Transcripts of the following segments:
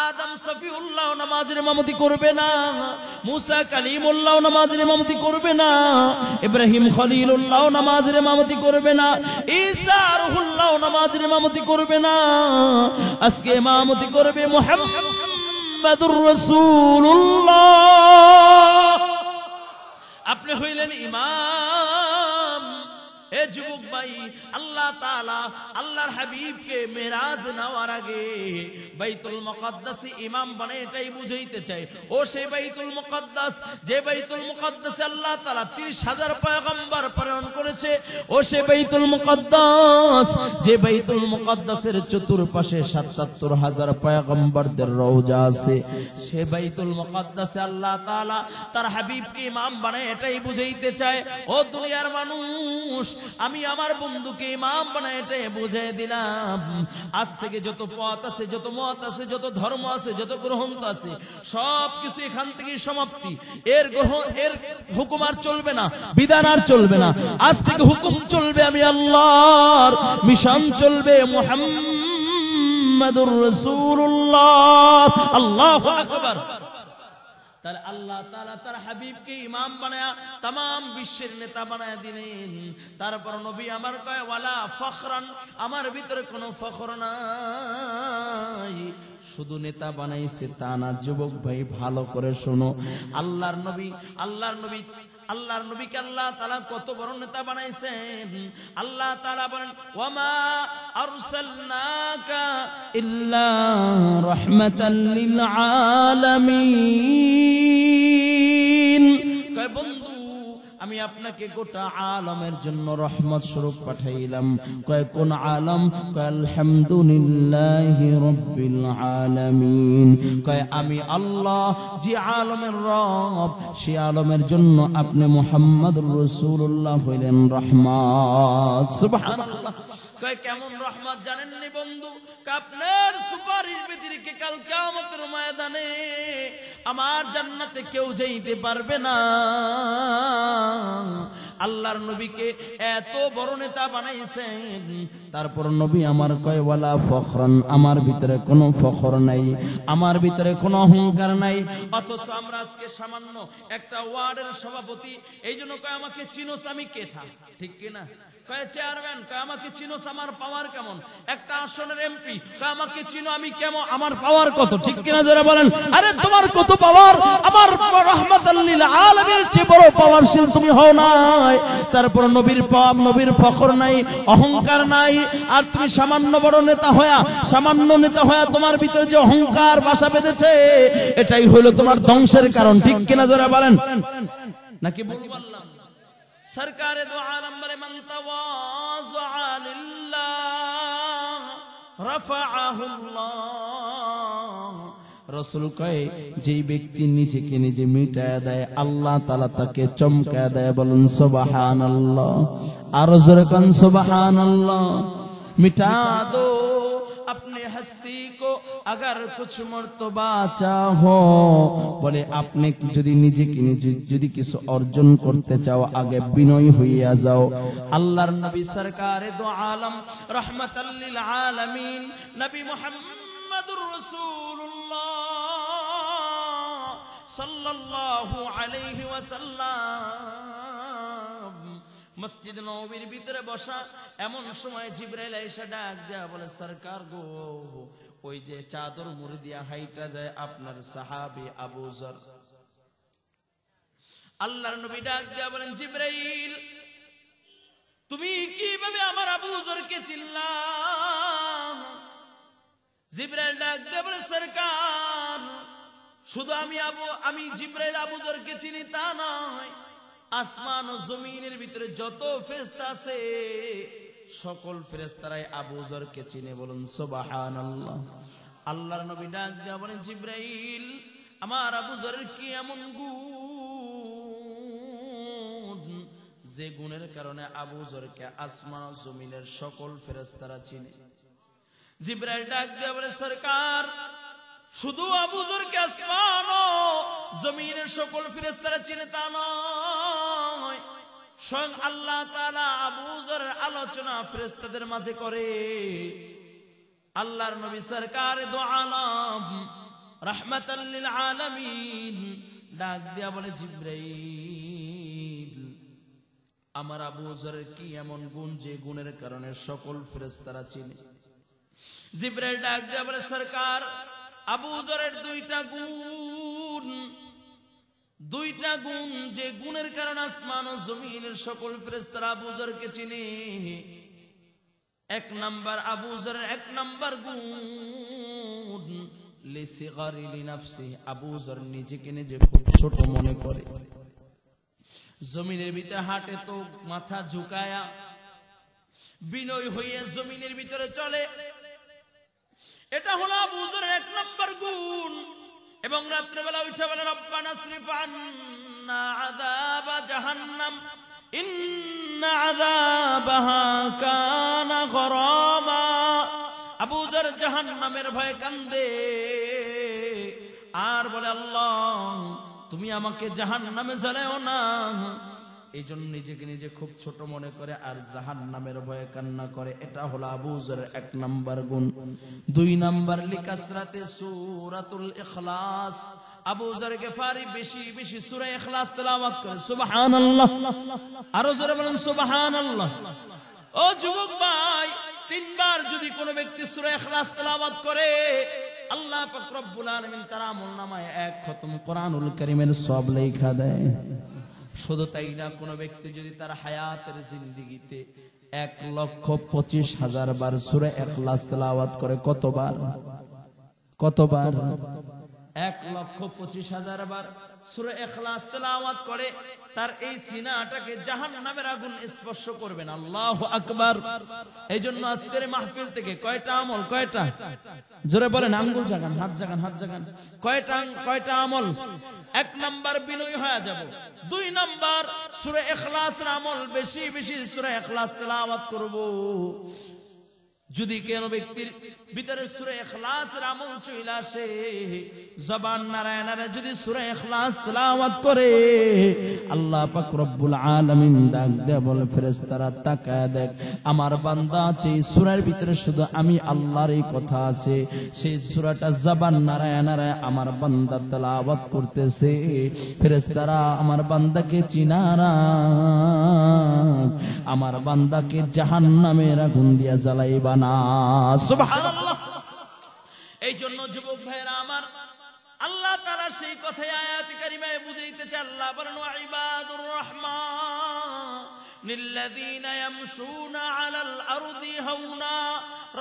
আদম সফিউল্লাহ নামাজের ইমামতি করবে না, মুসা কালিমুল্লাহ নামাজের ইমামতি করবে না, ইব্রাহিম খলিলুল্লাহ নামাজের ইমামতি করবে না, ঈসা রূহুল্লাহ নামাজের ইমামতি করবে না। আজকে ইমামতি করবে মুহাম্মাদুর রাসূলুল্লাহ। আপনি হইলেন ইমাম। এ যুবক ভাই, আল্লাহ তাআলা আল্লাহর হাবিবকে মেরাজ নেওয়ার আগে বাইতুল মুকদ্দাসে ইমাম বানায়, এটাই বুঝাইতে চাই। ও সেই বাইতুল মুকদ্দাস, যে বাইতুল মুকদ্দাসে আল্লাহ তাআলা 30,000 পয়গম্বর প্রেরণ করেছে। ও সেই বাইতুল মুকদ্দাস, যে বাইতুল মুকদ্দাসের চতুর্পাশে 77,000 পয়গম্বরদের রওজা আছে। সে বাইতুল মুকদ্দাসে আল্লাহ তাআলা তার হাবিবকে ইমাম বানায়, এটাই বুঝাইতে চায়। ও দুনিয়ার মানুষ, আমি আমার বন্ধুকে ইমাম বানায় এটাই বুঝিয়ে দিলাম। আজ থেকে যত পথ আছে, যত মত আছে, যত ধর্ম আছে, যত গ্রন্থ আছে, সবকিছু এখান থেকে সমাপ্তি। এর হুকুম আর চলবে না, বিধান আর চলবে না। আজ থেকে হুকুম চলবে আমি আল্লাহর, মিশন চলবে মুহাম্মাদুর রাসূলুল্লাহ। আল্লাহু আকবার। তাহলে আল্লাহ তাআলা তার হাবিবকে ইমাম বানায়া तमाम বিশ্বের নেতা বানায়া দিলেন। তারপর নবী আমার কয় ওয়ালা ফখরান, আমার ভিতরে কোনো ফখর নাই। শুধু নেতা বানাইছে তা না যুবক ভাই, ভালো করে শোনো। আল্লাহর নবীকে আল্লাহ তাআলা কত বড় নেতা বানাইছেন। আল্লাহ তাআলা বলেন ওয়ামা আরসালনাকা ইল্লা রাহমাতাল লিল আলামিন। কয় বন্ধু, আমি আপনাকে গোটা আলমের জন্য রহমত স্বরূপ পাঠাইলাম। কয় কোন আলম? কয় আলহামদুলিল্লাহি রাব্বিল আলামিন। কয় আমি আল্লাহ যে আলমের রব, সে আলমের জন্য আপনি মুহাম্মদুর রাসূলুল্লাহ হইলেন রহমত। সুবহানাল্লাহ। কয় কেমন রহমত জানেননি বন্ধু? আপনার সুপারিশ ব্যতিরেকে কাল কিয়ামতের ময়দানে আমার জান্নাতে কেউ যাইতে পারবে না। আল্লাহর নবীকে এত বড় নেতা বানাইছেন। তারপর নবী আমার কয় ওয়ালা ফখরান, আমার ভিতরে কোনো ফখর নাই, আমার ভিতরে কোনো অহংকার নাই। অথচ আমরা আজকে সামান্য একটা ওয়ার্ডের সভাপতি, এই জন্য কয় আমাকে চিনোস, আমি কে থা, ঠিক কিনা? কয় চেয়ারম্যান, কয় আমাকে চিনোস, আমার পাওয়ার কেমন? একটা আসনের এমপি, কয় আমাকে চিনো, আমি কেমন, আমার পাওয়ার কত, ঠিক কিনা যারা বলেন? আরে তোমার কত পাওয়ার, আমার রহমাতাল লিল আলামিনের চেয়ে বড় পাওয়ারশীল তুমি হও নাই। তারপর নবীর ফখর নাই, অহংকার নাই। আর তুমি সামান্য বড় নেতা হয়া, সামান্য নেতা হয়া তোমার ভিতরে যে অহংকার বাসা বেঁধেছে, এটাই হলো তোমার ধ্বংসের কারণ, ঠিক কিনা যারা বলেন? নাকি বললাম? সরকারে দো আলম বলে মান তাওয়াযা লিল্লাহ রাফাআহুল্লাহ। রাসূল কয় যেই ব্যক্তি নিজেকে নিজে মিটায় দেয়, আল্লাহ তাআলা তাকে চমকায় দেয়। বলুন সুবহানাল্লাহ। আর জোরে কান সুবহানাল্লাহ। মিটা দো अपने हस्ती को अगर कुछ मर्तबा चाहो। বলে আপনি যদি নিজেকে নিজে যদি কিছু অর্জন করতে চাও, আগে বিনয়ী হইয়া যাও। আল্লাহর নবী সরকারে দো আলম রহমাতাল লিল আলামিন নবী মুহাম্মদুর রাসূলুল্লাহ সাল্লাল্লাহু আলাইহি ওয়াসাল্লাম মসজিদ নববীর ভিতরে বসা। এমন সময় জিবরাইল এসে ডাক দেয়া বলে সরকার গো, ওই যে চাদর মুড়ি দিয়া হাইটা যায় আপনার সাহাবী আবু যর। আল্লাহর নবী ডাক দেয়া বলেন জিবরাইল, তুমি কিভাবে আমার আবু যরকে চিনলা? জিবরাইল ডাক দেয়া বলে সরকার, শুধু আমি জিবরাইল আবু যরকে চিনি তা নয়, আসমান ও জমিনের ভিতরে যত ফেরেশতা আছে সকল ফেরেশতারাই আবু যরকে চিনে। বলুন সুবহানাল্লাহ। আল্লাহর নবী ডাক দেয়া বলেন জিবরাইল, আমার আবু যরের কি এমন গুণ যে গুণের কারণে আবু যরকে আসমান ও জমিনের সকল ফেরেশতারা চিনে? জিবরাইল ডাক দেয়া বলে সরকার, শুধু আবু যরকে আসমান ও জমিনের সকল ফেরেশতারা চিনে তা নয়, স্বয়ং আল্লাহ তাআলা আবু যরের আলোচনা ফেরেশতাদের মাঝে করে। আল্লাহর নবী সরকারে দো আলম রাহমাতাল লিল আলামিন ডাক দিয়া বলে জিবরাইল আমার আবু যরের কি এমন গুণ যে গুণের কারণে সকল ফেরেশতারা চিনে। জিবরাইল ডাক দিয়া বলে সরকার আবু যরের দুইটা গুণ যে গুণের কারণে আসমান ও জমিনের সকল ফেরেশতারা আবু যরকে চিনে। এক নাম্বার আবু যরের এক নাম্বার গুণ লিসিগারি লিনাফসি আবু যর নিজেকে নিজে খুব ছোট মনে করে। জমিনের ভিতরে হাঁটে তো মাথা ঝুঁকায়া বিনয় হয়ে জমিনের ভিতরে চলে, এটা হলো আবু যরের এক নাম্বার গুণ। এবং রাত্রেবেলা উঠে বলে রব্বানা আসরিফ আন্না আযাবা জাহান্নাম ইন্না আযাবাহা কানা গরামা। আবু যর জাহান্নামের ভয়ে কান্দে আর বলে আল্লাহ তুমি আমাকে জাহান্নামে জ্বালাও না। এই জন্য নিজেকে নিজে খুব ছোট মনে করে আর জাহান্নামের ভয়ে কান্না করে। এটা হলো আবু যরের এক নাম্বার গুণ। দুই নাম্বার লিকাসরাতে সূরাতুল ইখলাস আবু যর গফারি বেশি বেশি সূরা ইখলাস তেলাওয়াত করে। সুবহানাল্লাহ, আরো জোরে বলেন সুবহানাল্লাহ। ও যুবক ভাই, তিনবার যদি কোনো ব্যক্তি সূরা ইখলাস তেলাওয়াত করে আল্লাহ পাক রব্বুল আলামিন তার আমলনামায় এক খতম কোরআনুল কারীমের সওয়াব লেখা দেয়। শুধু তাই না, কোন ব্যক্তি যদি তার হায়াতের জিন্দেগিতে 1,25,000 বার সূরা ইখলাস তেলাওয়াত করে, কতবার? 1,25,000 বার সূরা ইখলাস তেলাওয়াত করে, তার এই সিনাটাকে জাহান্নামের আগুন স্পর্শ করবে না। আল্লাহু আকবার। এই জন্য আজকের মাহফিল থেকে কয়টা আমল? কয়টা? জোরে বলেন, আঙ্গুল জাগান, হাত জাগান, হাত জাগান। কয়টা আমল? এক নাম্বার বিনয় হয়ে যাব। দুই নাম্বার সূরা ইখলাসের আমল, বেশি বেশি সূরা ইখলাস তেলাওয়াত করব। যদি কোন ব্যক্তির ভিতরে সূরা ইখলাসের আমল চলে আসে, জবান নাড়ায় নাড়ায় যদি সূরা ইখলাস তেলাওয়াত করে, আল্লাহ পাক রব্বুল আলামিন ডাক দেয়া বলে ফেরেশতারা তাকায় দেখ আমার বান্দা আছে এই সূরার ভিতরে শুধু আমি আল্লাহরই কথা আছে। সেই সূরাটা জবান নাড়ায় নাড়ায় আমার বান্দা তেলাওয়াত করতেছে। ফেরেশতারা আমার বান্দাকে চিনারা, আমার বান্দাকে জাহান্নামের আগুন দিয়া জ্বালাইবা না। সুবহানাল্লাহ। এই জন্য যুবক ভাইরা আমার, আল্লাহ তাআলা সেই কথাই আয়াতে কারিমায় বুঝাইতেছে। আল্লাহ বলেন ওয়া ইবাদুর রাহমানিল্লাযীনা ইয়ামশুনা আলাল আরদি হাওনা।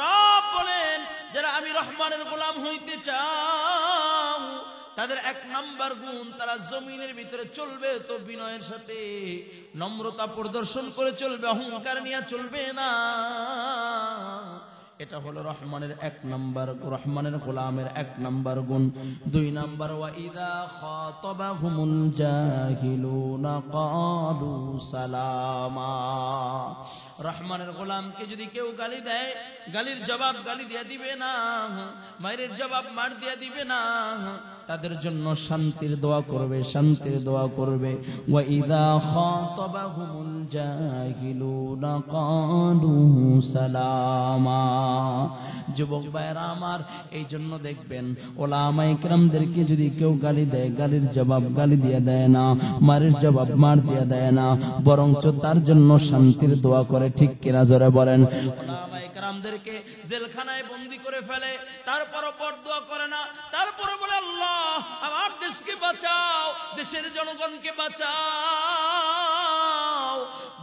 রব বলেন যারা আমি রহমানের গোলাম হইতে চাও তাদের এক নাম্বার গুণ, তারা জমিনের ভিতরে চলবে তো বিনয়ের সাথে, নম্রতা প্রদর্শন করে চলবে, অহংকার নিয়ে চলবে না। এটা হলো রহমানের এক নাম্বার, রহমানের গোলামের এক নাম্বার গুণ। দুই নাম্বার ওয়া ইযা খাতাবাহুমুল জাহিলুনা ক্বালু সালামা। রহমানের গোলামকে যদি কেউ গালি দেয়, গালির জবাব গালি দিয়ে দিবে না, মায়ের জবাব মার দিয়ে দিবে না, তাদের জন্য শান্তির দোয়া করবে, শান্তির দোয়া করবে। ওয়া ইযা খাতাবাহুমুল জাহিলুনা ক্বালু সালামা। যুবক ভাইরা আমার, এই জন্য দেখবেন ওলামায়ে কেরামদেরকে যদি কেউ গালি দেয়, গালির জবাব গালি দিয়ে দেয় না, মারের জবাব মার দিয়ে দেয় না, বরঞ্চ তার জন্য শান্তির দোয়া করে। ঠিক কিনা জোরে বলেন। ওলামায়ে কেরামদেরকে জেলখানায় বন্দী করে ফেলে, তারপরও পরদোয়া করে না, তারপরে বলে আল্লাহ আমার দেশকে বাঁচাও, দেশের জনগণকে বাঁচাও।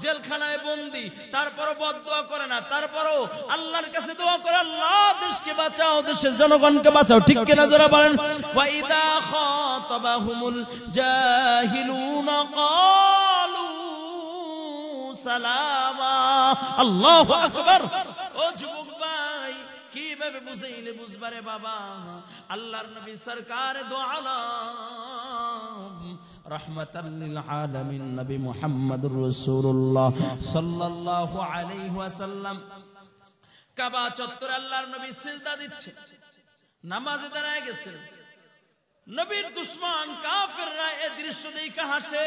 জেলখানায় বন্দী, তারপরও বদদোয়া করে না, তারপরও আল্লাহর কাছে দোয়া করে আল্লাহ দেশকে বাঁচাও, দেশের জনগণকে বাঁচাও। ঠিক কিনা যারা বলেন। ওয়া ইযা খাতাবাহুমুল জাহিলুনা ক্বালু সালামা। আল্লাহু আকবার। ও যুবক ভাই, কিভাবে বুঝাইলে বুঝবারে বাবা? আল্লাহর নবী সরকার দো আলম রাহমাতাল লিল আলামিন নবী মুহাম্মদুর রাসূলুল্লাহ সাল্লাল্লাহু আলাইহি ওয়াসাল্লাম কাবা চত্বরে আল্লাহর নবী সিজদা দিচ্ছে, নামাজে দাঁড়ায় গেছে। নবীর দুশমন কাফেররা এই দৃশ্য দেখে হাসে।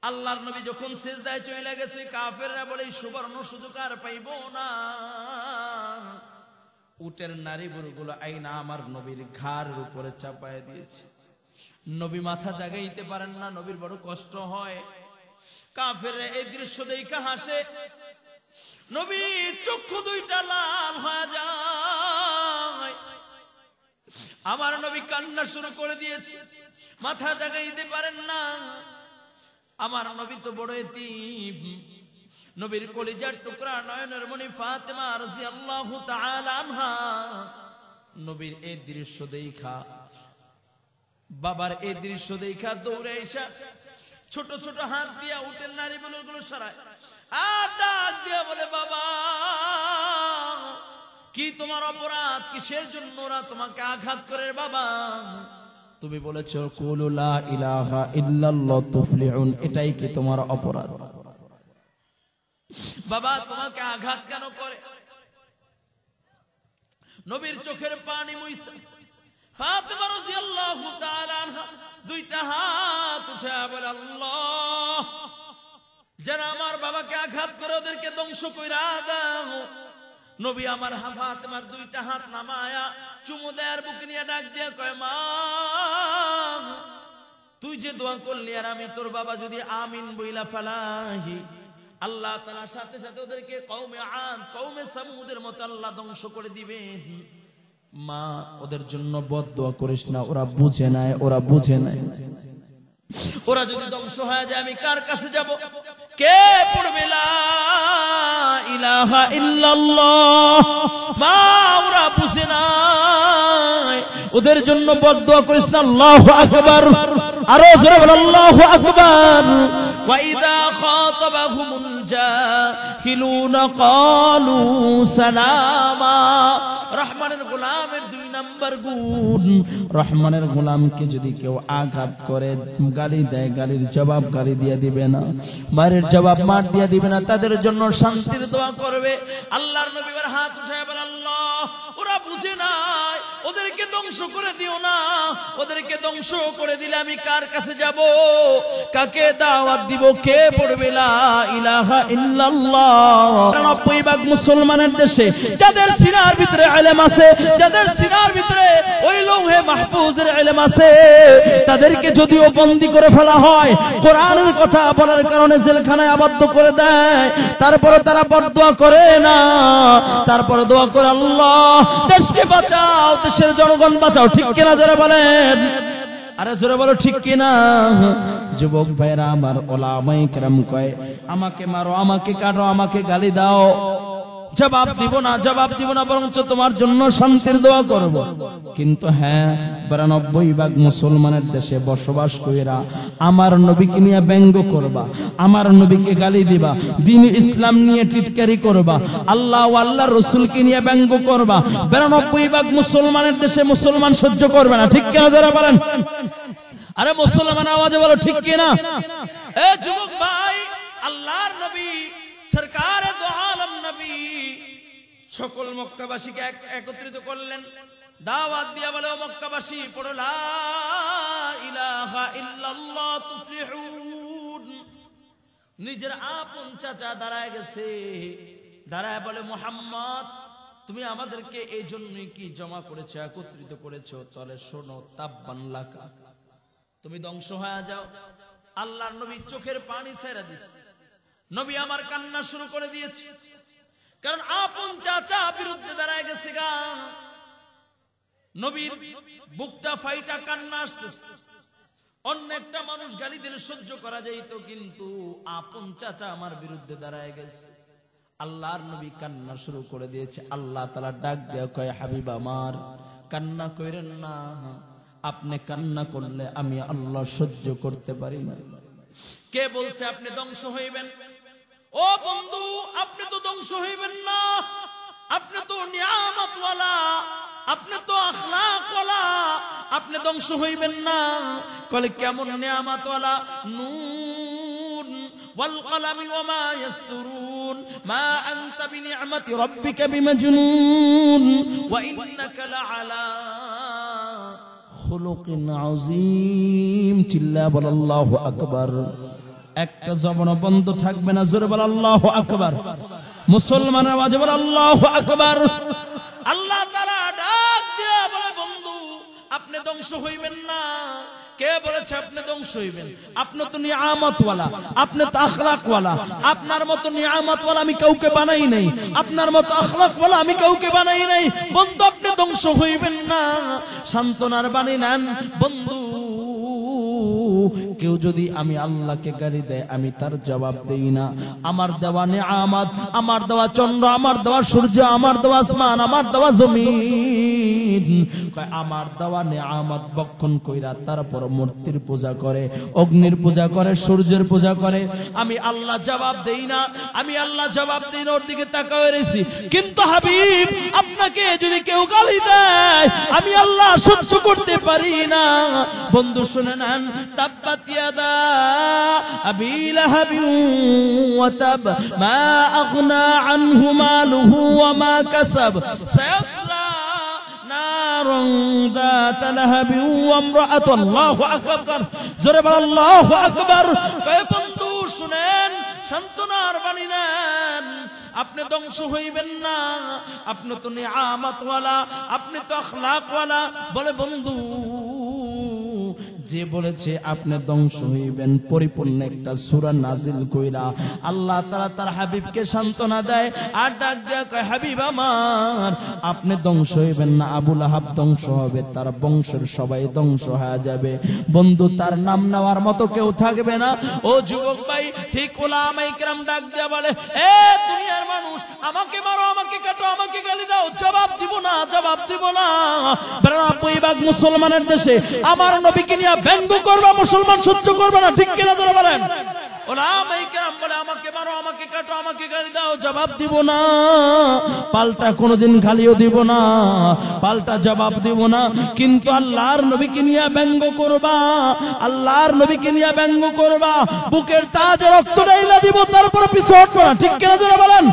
আল্লাহর নবী যখন সিজদায় চলে গেছে, কাফেররা বলে সুবর্ণ সুযোগ আর পাইবো না। উটের নারী বুড়োগুলো আইনা আমার নবীর ঘাড়ের উপরে চাপায় দিয়েছে। নবী মাথা জাগাইতে পারেন না, নবীর বড় কষ্ট হয়। কাফেররা এই দৃশ্য দেখে হাসে, নবীর চক্ষু দুইটা লাল হয়ে যায়। আমার নবী কান্না শুরু করে দিয়েছে, মাথা জাগাইতে পারেন না। আমার নবী তো বড় এতিম। নবীর কলিজার টুকরা নয়নের মণি ফাতেমা রাদিয়াল্লাহু তাআলা আনহা নবীর এই দৃশ্য দেখা, বাবার এই দৃশ্য দেখা দৌড়ে এসে ছোট ছোট হাত দিয়া উটের নারী গুলো সরায় আর ডাক দিয়া বলে, বাবা কি তোমার অপরাধ, কিসের জন্য ওরা তোমাকে আঘাত করে? বাবা তুমি বলেছো কুলু লা ইলাহা ইল্লাল্লাহ তুফলিহুন, এটাই কি তোমার অপরাধ? বাবা তোমাকে আঘাত কেন করে? নবীর চোখের পানি মুইসা ফাতেমা রাদিয়াল্লাহু তাআলা আনহা দুইটা হাত উঠায় বলে, আল্লাহ যারা আমার বাবাকে আঘাত করে ওদেরকে ধ্বংস কইরা দাও। নবী আমার ফাতেমার দুইটা হাত নামায়া চুমু দেয়ার বুকে নিয়ে ডাক দিয়া কয়, মা তুই যে দোয়া করলি আর আমি তোর বাবা যদি আমিন বইলা ফালাহি, আল্লাহ তাআলা সাথে সাথে ওদেরকে কওমে আদ কওমে সামুদের মতো আল্লাহ ধ্বংস করে দিবেন। মা ওদের জন্য বদদোয়া করিস না, ওরা বুঝে নাই, ওরা বুঝে নাই। ওরা যদি ধ্বংস হয়ে যায় আমি কার কাছে যাব? কে পড়বে লা ইলাহা ইল্লাল্লাহ? মা ওরা বুঝে নাই, ওদের জন্য বদদোয়া করিস না। আল্লাহু আকবার, আরো জোরে বল আল্লাহু আকবার। ওয়া ইযা খাতাবাহুমুল জাহিলুনা ক্বালু সালামা। রহমানের গোলামের দুই নাম্বার গুণ, রহমানের গোলামকে যদি কেউ আঘাত করে, গালি দেয়, গালির জবাব গালি দিয়ে দিবে না, মারের জবাব মার দিয়ে দিবে না, তাদের জন্য শান্তির দোয়া করবে। আল্লাহর নবীর হাত উঠায় বলে, আল্লাহ ওরা বুঝে নাই, ওদেরকে ধ্বংস করে দিও না। ওদেরকে ধ্বংস করে দিলে আমি কার কাছে যাব? কাকে দাওয়াত দিব? কে পড়বে লা ইলাহা ইল্লাল্লাহ? 90% মুসলমানের দেশে যাদের সিনার ভিতরে ইলম আছে, যাদের সিনার ভিতরে ওই লৌহে মাহফুজের ইলম আছে, তাদেরকে যদিও বন্দী করে ফেলা হয়, কোরআনের কথা বলার কারণে জেলখানায় আবদ্ধ করে দেয়, তারপরে তারা বদদোয়া করে না, তারপরে দোয়া করে, আল্লাহ দেশকে বাঁচাও, দেশের জনগণ বাঁচাও। ঠিক কিনা যারা বলেন? আরে জোরে বলো ঠিক কিনা? যুবক ভাইরা আমার, ওলামায়ে কেরাম কয়, আমাকে মারো, আমাকে কাটো, আমাকে গালি দাও, জবাব দিব না, জবাব দিব না, বরঞ্চ তোমার জন্য শান্তির দোয়া করব। কিন্তু হ্যাঁ, 92% মুসলমানের দেশে বসবাস কইরা আমার নবীকে নিয়ে ব্যঙ্গ করবা, আমার নবীকে গালি দিবা, দ্বীন ইসলাম নিয়ে টিটকারি করবা, আল্লাহ ও আল্লাহর রাসূলকে নিয়ে ব্যঙ্গ করবা। 92% মুসলমানের দেশে মুসলমান সহ্য করবে না। ঠিক কিনা যারা বলেন? আরে মুসলমান আওয়াজে বলো ঠিক কিনা? এ যুবক ভাই, আল্লাহর নবী সরকারে দো আলম নবী সকল মক্কাবাসীকে একত্রিত করলেন, দাওয়াত দিয়া বলে, ও মক্কাবাসী পড়ো লা ইলাহা ইল্লাল্লাহ তুফলিহুন। নিজের আপন চাচা দাঁড়ায় গেছে, দাঁড়ায় বলে, মুহাম্মদ তুমি আমাদেরকে এই জন্যই কি জমা করেছো, একত্রিত করেছো? চলে শোনো, তাব্বান লাকা, তুমি ধ্বংস হয়ে যাও। আল্লাহর নবী চোখের পানি ছেড়ে দিছে। নবী আমার কান্না শুরু করে দিয়েছে, কারণ আপন চাচা বিরুদ্ধে দাঁড়ায় গেছে গা। নবীর বুকটা ফাইটা কান্না আসতেছে। অন্য একটা মানুষ গালি দিলে সহ্য করা যাইত, কিন্তু আপন চাচা আমার বিরুদ্ধে দাঁড়ায় গেছে। আল্লাহর নবী কান্না শুরু করে দিয়েছে। আল্লাহ তাআলা ডাক দেয়া কয়, হাবিব আমার কান্না কইরেন না, আপনি কান্না করলে আমি আল্লাহ সহ্য করতে পারি না। কে বলছে আপনি ধ্বংস হইবেন? ও বন্ধু, আপনি তো ধ্বংস হইবেন না, আপনি তো নিয়ামত ওয়ালা, আপনি তো আখলাক ওয়ালা, আপনি ধ্বংস হইবেন না। কলে কেমন নিয়ামত ওয়ালা? নুন ওয়াল কলামি ওয়া মা ইয়াসতুরুন মা আনতা বিনি'মাতি রাব্বিকা বিমাজনুন ওয়া ইন্নাকা লাআলা খুলুকিন আযীম। চিল্লা বল আল্লাহু আকবার। একটা জবান বন্ধ থাকবে না, জোরে বল আল্লাহু আকবার। মুসলমানের আওয়াজে বল আল্লাহু আকবার। আল্লাহ ধ্বংস হইবেন না। কে বলেছে আপনি ধ্বংস হইবেন? আপনি তো নিয়ামতওয়ালা, আপনি তো আখলাকওয়ালা। আপনার মতো নিয়ামতওয়ালা আমি কাউকে বানাই নাই, আপনার মতো আখলাকওয়ালা আমি কাউকে বানাই নাই। বন্ধু আপনি ধ্বংস হইবেন না, সান্ত্বনার বাণী নেন বন্ধু। কেউ যদি আমি আল্লাহকে গালি দেয় আমি তার জবাব দেই না। আমার দেওয়া নিয়ামত, আমার দেওয়া চন্দ্র, আমার দেওয়া সূর্য, আমার দেওয়া আসমান, আমার দেওয়া জমিন, আমার দেওয়া নিয়ামত বক্ষণ কইরা তারপর মূর্তির পূজা করে, অগ্নির পূজা করে, সূর্যের পূজা করে, আমি আল্লাহ জবাব দেই না। আমি আল্লাহ জবাব দেই না, ওর দিকে তাকায় রয়েছি। কিন্তু হাবিব আপনাকে যদি কেউ গালি দেয় আমি আল্লাহ সহ্য করতে পারি না। বন্ধু শুনে নেন, তাব্বাত ইয়াদা আবি লাহাবিন ওয়া তাব মা আগনা আনহু মালুহু ওয়া মা কাসাব সায়াসলা নারুন যাতা লাহাবিন ওয়া ইমরাআতু। আল্লাহু আকবার, জোরে বল আল্লাহু আকবার। বন্ধু শুনেন, সান্ত্বনার বাণী নেন, আপনি ধ্বংস হইবেন না। আপনি তো নিয়ামতওয়ালা, আপনি তো আখলাকওয়ালা। বলে বন্ধু, যে বলেছে আপনি ধ্বংস হইবেন, পরিপূর্ণ একটা সূরা নাজিল কইরা আল্লাহ তাআলা তার হাবিবকে সান্ত্বনা দেয় আর ডাক দেয়া কয়, হাবিব আমার আপনি ধ্বংস হইবেন না, আবু লাহাব ধ্বংস হবে, তার বংশের সবাই ধ্বংস হয়ে যাবে। বন্ধু, তার নাম নেওয়ার মতো কেউ থাকবে না। ও যুবক ভাই, ঠিক উলামায়ে কেরাম ডাক দেয়া বলে, এ দুনিয়ার মানুষ, আমাকে মারো, আমাকে কাটো, আমাকে গালি দাও, জবাব দিব না, জবাব দিব না। 92 মুসলমানের দেশে আমার নবীকে নিয়ে ব্যঙ্গ করবা, মুসলমান সহ্য করবে না, ঠিক কিনা যারা বলেন? উলামায়ে কেরাম বলে, আমাকে মারো, আমাকে কাটো, আমাকে গালি দাও, জবাব দিব না। পাল্টা কোনোদিন গালিও দিব না, পাল্টা জবাব দিব না। কিন্তু আল্লাহর নবীকে নিয়ে ব্যঙ্গ করবা, আল্লাহর নবীকে নিয়ে ব্যঙ্গ করবা, বুকের তাজে রক্ত ঢাইলা দিব, তারপর পিছু হটবো না, ঠিক কিনা যারা বলেন?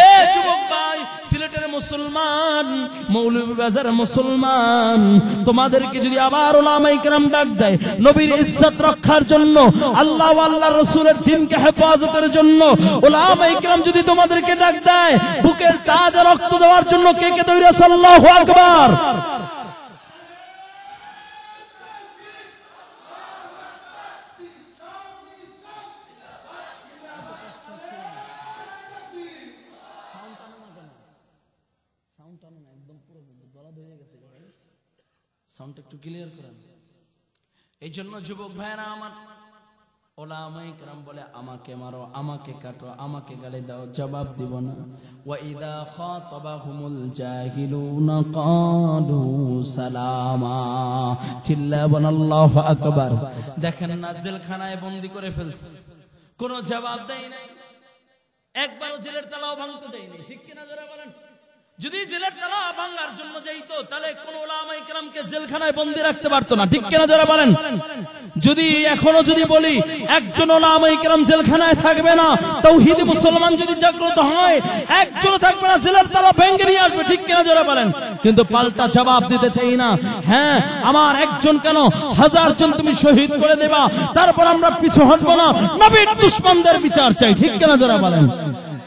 এ যুবক ভাই, সিলেটের মুসলমান, মৌলভীবাজারের মুসলমান, তোমাদেরকে যদি আবার উলামায়ে কেরাম ডাক দেয় নবীর ইজ্জত রক্ষার জন্য, আল্লাহ ও আল্লাহর রাসূলের দ্বীনকে হেফাজতের জন্য, উলামায়ে কেরাম যদি তোমাদেরকে ডাক দেয় বুকের তাজ রক্ত দেওয়ার জন্য, কে কে তৈরি আছে? আল্লাহু আকবার। সাউন্ডটা একটু ক্লিয়ার করেন। এই জন্য যুবক ভাইরা আমার, উলামায়ে কেরাম বলে, আমাকে মারো, আমাকে কাটো, আমাকে গালি দাও, জবাব দিব না। ওয়া ইযা খাতাবাহুমুল জাহিলুনা ক্বালু সালামা। চিল্লা বল আল্লাহু আকবার। দেখেন না, জেলখানায় বন্দী করে ফেলছে, কোনো জবাব দেয় নাই, একবারও জেলের তালাও ভাঙতে দেয় নাই, ঠিক কিনা যারা বলেন? যদি জেলের তালা ভাঙার জন্য যাইতো তাহলে কোন উলামায়ে কেরামকে জেলখানায় বন্দী রাখতে পারতো না, ঠিক কিনা যারা বলেন? যদি এখনো যদি বলি একজন উলামায়ে কেরাম জেলখানায় থাকবে না, তাওহীদি মুসলমান যদি জাগ্রত হয়, একজন থাকবে না, জেলের তালা ভেঙে নিয়ে আসবে, ঠিক কিনা যারা বলেন? কিন্তু পাল্টা জবাব দিতে চাই না। হ্যাঁ, আমার একজন কেন, 1000 জন তুমি শহীদ করে দেবা, তারপর আমরা পিছু হটবো না, নবীর দুশমনদের বিচার চাই, ঠিক কিনা যারা বলেন?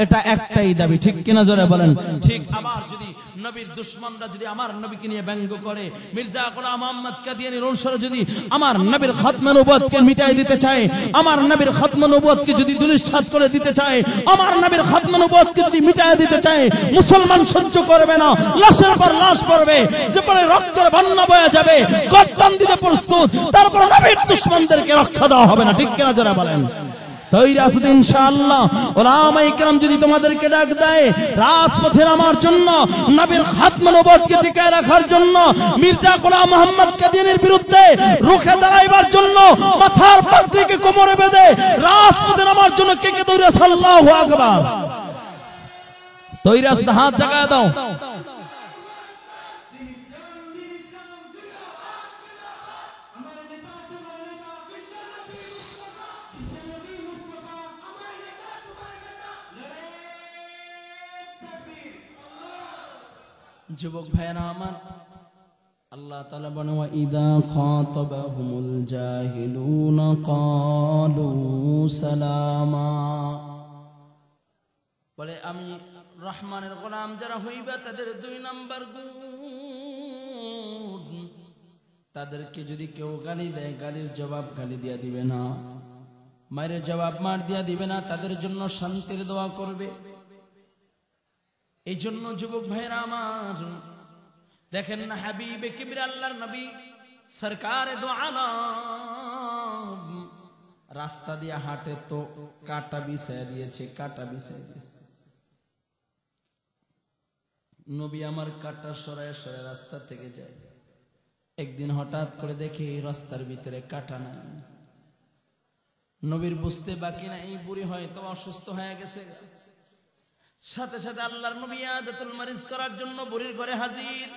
এটা একটাই দাবি, ঠিক কিনা জোরে বলেন? ঠিক। আবার যদি নবীর দুশমনরা যদি আমার নবীকে নিয়ে ব্যঙ্গ করে, মির্জা গোলাম মোহাম্মদ কাদিয়ানীর অনুসারে যদি আমার নবীর খাতমে নবুয়তকে মিটাই দিতে চায়, আমার নবীর খাতমে নবুয়তকে যদি দুলিশাত করে দিতে চায়, আমার নবীর খাতমে নবুয়তকে যদি মিটাই দিতে চায়, মুসলমান সহ্য করবে না, লাশের পর লাশ পড়বে, যেপরে রক্তের বন্যা বয়ে যাবে, গর্দান দিতে প্রস্তুত, তারপর নবীর দুশমনদেরকে রক্ষা দেওয়া হবে না, ঠিক কিনা যারা বলেন? তৈরি আছো ইনশাআল্লাহ? উলামায়ে কেরাম যদি তোমাদেরকে ডাক দেয় রাজপথে নামার জন্য, নবীর খাতমে নবুয়তকে টিকায় রাখার জন্য, মির্জা গোলাম মোহাম্মদ কাদিয়ানীর বিরুদ্ধে রুখে দাঁড়াইবার জন্য, মাথার পাগড়িকে কোমরে বেঁধে রাজপথে নামার জন্য, কে কে তৈরি আছে? আল্লাহু আকবার। তৈরি আছো? হাত জাগায় দাও। যুবক ভাইরা আমার, আল্লাহ তাআলা বলেন, ওয়া ইযা খাতাবাহুমুল জাহিলুনা ক্বালু সালামা। বলে আমি রহমানের গোলাম যারা হইবা তাদের 2 নাম্বার গুণ, তাদেরকে যদি কেউ গালি দেয়, গালির জবাব গালি দিয়া দিবে না, মায়ের জবাব মার দিয়া দিবে না, তাদের জন্য শান্তির দোয়া করবে। এই জন্য যুবক ভাইরা আমার, দেখেন না হাবিবে কিবরিয়া আল্লাহর নবী সরকারে দো আলম রাস্তা দিয়ে হাঁটে তো কাটা বিছায় দিয়েছে, কাটা বিছায় দিয়েছে। নবী আমার কাটা সরায় সরায় রাস্তা থেকে যায়। একদিন হঠাৎ করে দেখে রাস্তার ভিতরে কাটা নাই। নবীর বুঝতে বাকি নাই, এই বুড়ি হয়তো অসুস্থ হয়ে গেছে। সাথে সাথে আল্লাহর নবী আদাতুল মারিজ করার জন্য বুড়ির ঘরে হাজির।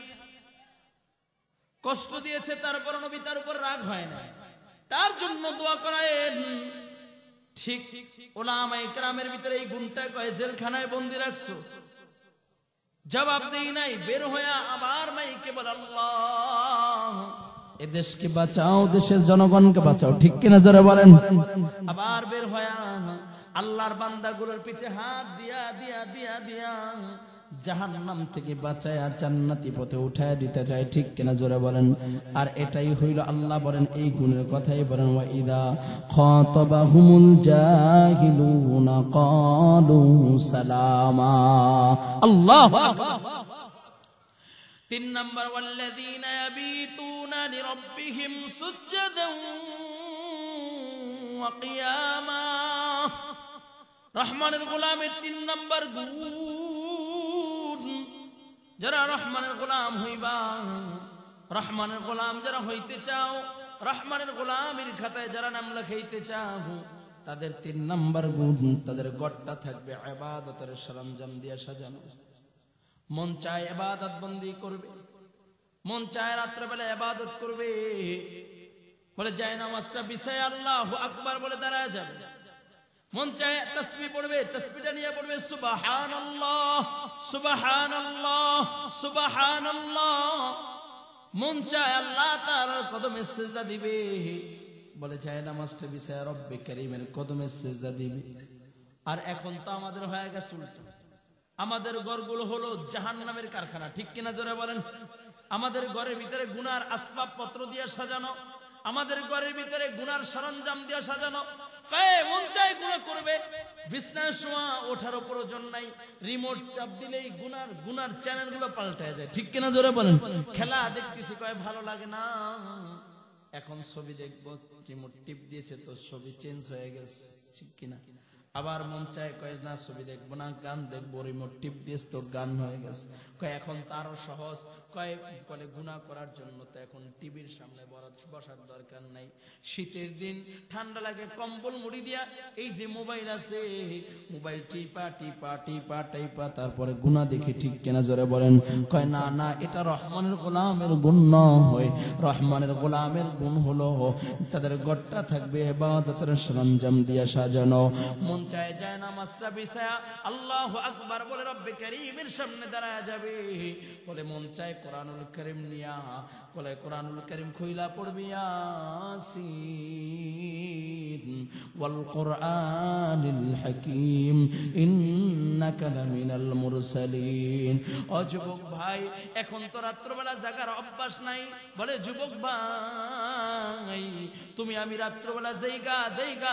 কষ্ট দিয়েছে, তারপর নবী তার উপর রাগ হয় না, তার জন্য দোয়া করেন। ঠিক উলামায়ে কেরামের ভিতরে এই গুণটা কয়, জেলখানায় বন্দী রাখছো, জবাব দেই নাই, বের হইয়া আবার মাইকে বলে আল্লাহ এ দেশকে বাঁচাও, দেশের জনগণকে বাঁচাও, ঠিক কিনা জোরে বলেন। আবার বের হইয়া আল্লাহর বান্দাগুলোর পিঠে হাত দিয়া দিয়া দিয়া দিয়া জাহান্নাম থেকে বাঁচায়া জান্নাতি পথে উঠায় দিতে চায়, ঠিক কিনা জোরে বলেন। আর এটাই হইল আল্লাহ বলেন, এই গুণের কথাই বলেন, ওয়া ইদা খাতাবাহুমুল জাহিলুনা ক্বালু সালামা। আল্লাহু আকবার। 3 নম্বর, ওয়াল্লাযীনা ইয়াবিতুনা লিরাব্বিহিম সুজদান ওয়া কিয়ামা। রহমানের গোলামের 3 নম্বর গুণ, যারা রহমানের গোলাম হইবা, রহমানের গোলাম যারা হইতে চাও, রহমানের গোলামের খাতায় যারা নাম লেখাইতে চাও, তাদের 3 নম্বর গুণ, তাদের গড়টা থাকবে ইবাদতের সরঞ্জাম দিয়ে সাজানো। মন চায় ইবাদত বন্দি করবে, মন চায় রাত্রেবেলা ইবাদত করবে, বলে যায় নামাজটা বিছায় আল্লাহু আকবার বলে দাঁড়ায় যাবে। মন চায় তাসবিহ পড়বে, তাসবিহটা নিয়ে পড়বে সুবহানাল্লাহ সুবহানাল্লাহ সুবহানাল্লাহ। মন চায় আল্লাহ তাআলার কদমে সিজদা দিবে, বলে যায় নামাজটা বিছায় রব্বে কারীমের কদমে সিজদা দিবে। আর এখন তো আমাদের হয়ে গেছে উল্টো, আমাদের ঘরগুলো হলো জাহান্নামের কারখানা, ঠিক কিনা জোরে বলেন। আমাদের ঘরের ভিতরে গুনার আসবাবপত্র দিয়ে সাজানো, আমাদের ঘরের ভিতরে গুনার সরঞ্জাম দিয়ে সাজানো। মন চায় গুনাহ করবে, বিছনায় শোয়া, ওঠার প্রয়োজন নাই, রিমোট চাপ দিলেই গুনার চ্যানেল গুলো পাল্টায় যায়, ঠিক কিনা জোরে বলেন। খেলা দেখতেছি, কয় ভালো লাগে না, এখন ছবি দেখবো, রিমোট টিপ দিয়েছে তো ছবি চেঞ্জ হয়ে গেছে, ঠিক কিনা। আবার মন চায়, কয় না ছবি দেখবো না, গান দেখবো, রিমোট টিপ দিয়েছে তো গান হয়ে গেছে। কয় এখন তারও সহজ, কয় বলে গুনাহ করার জন্য তো এখন টিভির সামনে বসার দরকার নাই। শীতের দিন ঠান্ডা লাগে, কম্বল মুড়ি দিয়া এই যে মোবাইল আছে, মোবাইল টিপা টিপা টিপা টিপা তারপরে গুনাহ দেখি, ঠিক কিনা জোরে বলেন। কয় না না, এটা রহমানের গোলামের গুণ নয়, রহমানের গোলামের গুণ হলো তাদের গড়টা থাকবে ইবাদতের সরঞ্জাম দিয়ে সাজানো। মন চায় যায় নামাজটা বিছায়া আল্লাহু আকবার বলে রব্বে কারীমের সামনে দাঁড়ায় যাবে, বলে মন চায় কোরআনুল কারীম নিয়া, বলে কোরআনুল কারীম খুইলা পড়বি ইয়াসিন ওয়াল কুরআনিল হাকীম ইন্নাকা লামিনাল মুরসালিন। ও যুবক ভাই, এখন তো রাত্রবেলা জাগার অভ্যাস নাই, বলে যুবক ভাই তুমি আমি রাত্রবেলা জায়গা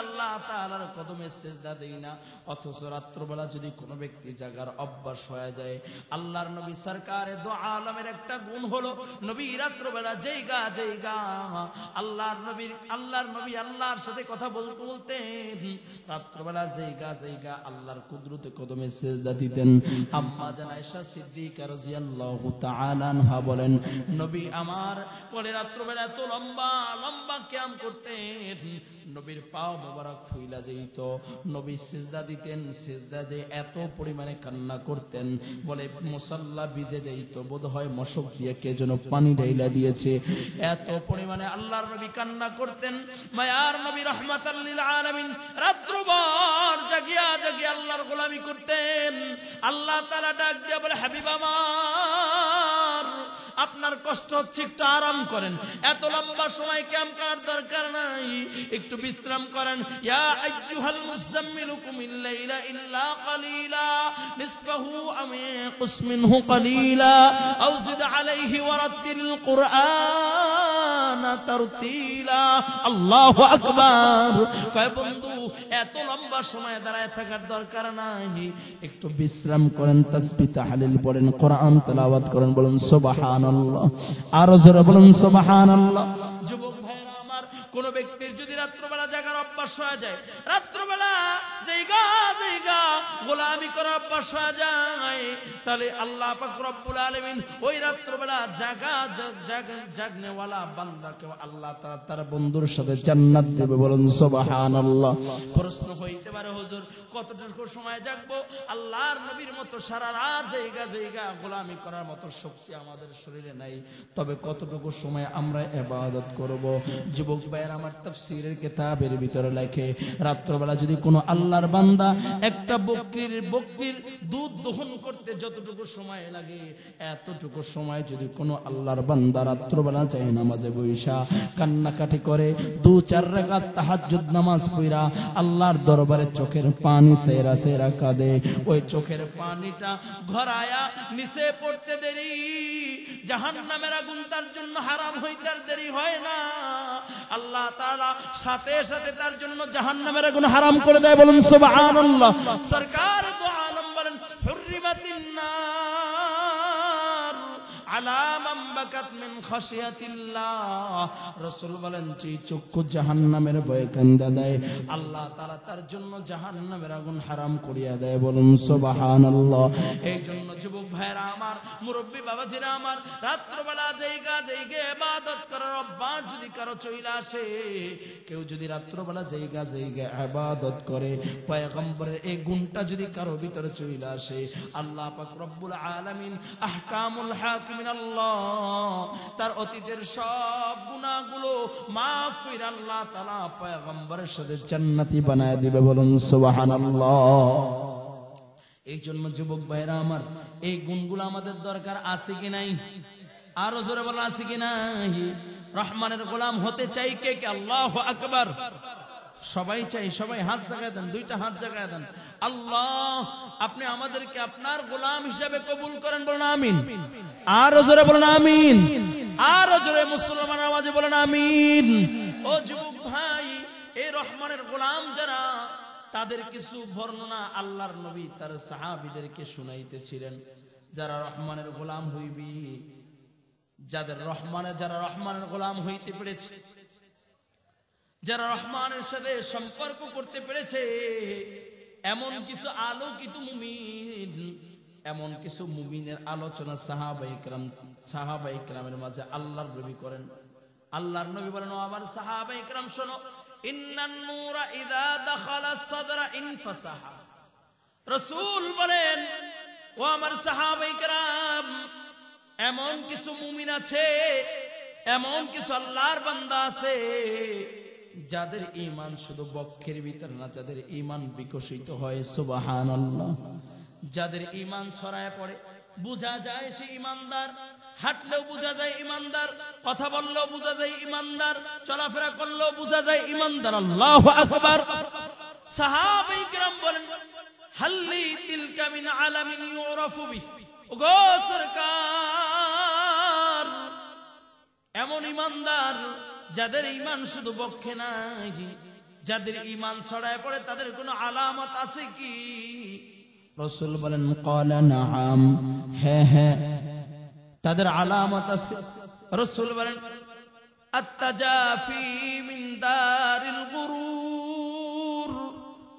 আল্লাহ তাআলার কদমে সিজদা দেই না, অথচ রাত্রবেলা যদি কোনো ব্যক্তি জাগার অভ্যাস হয়ে যায়, আল্লাহর নবী সরকারে দো আলমের একটা গুণ হলো নবী রাত্রবেলা জায়গা আল্লাহর নবী আল্লাহর সাথে কথা বলতে বলতেন, রাত্রবেলা জায়গা আল্লাহর কুদরতে কদমে সিজদা দিতেন। আম্মা জান আয়েশা সিদ্দিকা রাদিয়াল্লাহু তাআলা আনহা বলেন, নবী আমার বলে রাত্রবেলা এত লম্বা লম্বা কিয়াম করতেন, নবীর পা মোবারক ফুইলা যেত, নবী সিজদা দিতেন, সিজদা যে এত পরিমাণে কান্না করতেন, বলে মুসাল্লা ভিজে যাইত, বোধহয় মশক দিয়ে কে যেন পানি ঢাইলা দিয়েছে, এত পরিমাণে আল্লাহর নবী কান্না করতেন। মায়ার নবী রাহমাতাল লিল আলামিন রাত্রভর জাগিয়া আল্লাহর গোলামি করতেন। আল্লাহ তাআলা ডাক দিয়া বলে, হাবিব আমার আপনার কষ্ট হচ্ছে, একটু আরাম করেন, এত লম্বা সময় ক্যাম করার দরকার নাই, একটু বিশ্রাম করেন। ইয়া আইয়ুহাল মুযাম্মিলু কুমিল লাইলা ইল্লা কালিলা নিসফাহু আও ইয়াকুস মিনহু কালিলা আও জিদ আলাইহি ওয়ারাত্তিল কুরআন তারতিলা। আল্লাহু আকবার। কয় বন্ধু এত লম্বা সময় দাঁড়ায় থাকার দরকার নাই, একটু বিশ্রাম করেন, তাসবিহ তাহলিল পড়েন, কোরআন তেলাওয়াত করেন, বলুন সুবহানাল্লাহ। আরো জোরে বলুন সুবহানাল্লাহ। যুবক ভাইরা আমার, কোন ব্যক্তির যদি রাত্রবেলা জাগার অভ্যাস হয়ে যায়, রাত্রবেলা জায়গা জায়গা গোলামি করার অভ্যাস হয়ে যায়, তাহলে আল্লাহ পাক রব্বুল আলামিন ওই রাত্রবেলা জাগনেওয়ালা বান্দাকে আল্লাহ তাআলা তার বন্ধুর সাথে জান্নাত দেবে, বলুন সুবহানাল্লাহ। প্রশ্ন হইতে পারে, হুজুর কতটুকু সময় জাগবো? আল্লাহর নবীর মতো সারা রাত জায়গা জায়গা গোলামি করার মতো শক্তি আমাদের শরীরে নাই, তবে কতটুকু সময় আমরা ইবাদত করব? যুবক ভাইয়ের আমার, তাফসীরের কিতাবের ভিতরে লেখে, রাত্রবেলা যদি কোনো আল্লাহর বান্দা একটা বকরির দুধ দহন করতে যতটুকু সময় লাগে, এতটুকু সময় যদি কোনো আল্লাহর বান্দা রাত্রবেলা চাই নামাজে বইসা কান্নাকাটি করে, 2-4 রাকাত তাহাজ্জুদ নামাজ পড়া আল্লাহর দরবারে চোখের পানি সেরা সেরা কাঁদে, ওই চোখের পানিটা ঘরায়া নিচে পড়তে দেরি, জাহান্নামের আগুন তার জন্য হারাম হইতে দেরি হয় না, আল্লাহ তাআলা সাথে সাথে তার জন্য জাহান্নামের আগুন হারাম করে দেয়, বলুন সুবহানাল্লাহ। সরকার দু আলম বলেন, হুররিমাতিন নার আলা মান বাকাত মিন খাশিয়াতিল্লাহ। রাসূল বলেন, যে চক্ষু জাহান্নামের ভয়ে কান্দা দেয়, আল্লাহ তাআলা তার জন্য জাহান্নামের আগুন হারাম করিয়া দেয়, বলুন সুবহানাল্লাহ। এই জন্য যুবক ভাইরা আমার, মুরব্বী বাবাজিরা আমার, রাত্রবেলা জায়গা জায়গা ইবাদত করার অভ্যাস যদি কারো চলে আসে, কেউ যদি রাত্রবেলা জায়গা জায়গা ইবাদত করে, পয়গম্বরের এই গুণটা যদি কারো ভিতরে চলে আসে, আল্লাহ পাক রব্বুল আলামিন আহকামুল হাকিমিন আল্লাহ তার অতীতের সব গুনাহগুলো মাফ করে আল্লাহ তাআলা পয়গম্বরের সাথে জান্নাতি বানায় দিবে, বলুন সুবহানাল্লাহ। এই জন্য যুবক ভাইরা আমার, এই গুণগুলো আমাদের দরকার আছে কি নাই? আরো জোরে বলা আছে কি নাই? রহমানের গোলাম হতে চাই কে কে? আল্লাহু আকবার। সবাই চাই, সবাই হাত জাগায় দেন, 2টা হাত জাগায় দেন। আল্লাহ, আপনি আমাদেরকে আপনার গোলাম হিসেবে কবুল করেন, বলেন আমিন। আরো জোরে বলেন আমিন। আরো জোরে মুসলমান আওয়াজে বলেন আমিন। ও যুবক ভাই, এই রহমানের গোলাম যারা, তাদের কিছু বর্ণনা আল্লাহর নবী তার সাহাবীদেরকে শুনাইতেছিলেন। যারা রহমানের গোলাম হইবি, যারা রহমানের গোলাম হইতে পেরেছে, যারা রহমানের সাথে সম্পর্ক করতে পেরেছে, এমন কিছু আলোকিত মুমিন, এমন কিছু মুমিনের আলোচনা সাহাবায়ে কেরামের মাঝে আল্লাহর নবী করেন। আল্লাহর নবী বলেন, ও আমার সাহাবায়ে কেরাম শোনো, ইন্নান নূরা ইযা দাখালা সাদরা ইনফাসাহা। রাসূল বলেন, ও আমার সাহাবায়ে কেরাম, এমন কিছু মুমিন আছে, এমন কিছু আল্লাহর বান্দা আছে, যাদের ঈমান শুধু বক্ষের ভিতর না, যাদের ঈমান বিকশিত হয়, সুবহানাল্লাহ। যাদের ঈমান ছড়ায় পড়ে, বোঝা যায় সে ঈমানদার, হাঁটলেও বোঝা যায় ঈমানদার, কথা বললেও বোঝা যায় ঈমানদার, চলাফেরা করলেও বোঝা যায় ঈমানদার। আল্লাহু আকবার। সাহাবায়ে কেরাম বলেন, হাল্লি তিলকা মিন আলামিন ইউরাফু বি। ওগো সরকার, এমন ঈমানদার যাদের ঈমান শুধু বক্ষে নাই, যাদের ঈমান ছড়ায় পড়ে, তাদের কোনো আলামত আছে কি? রাসূল বলেন, ক্বালা নাআম, হ্যাঁ হ্যাঁ, তাদের আলামত আছে। রাসূল বলেন, আত-তাজাফি মিন দারিল গুরুর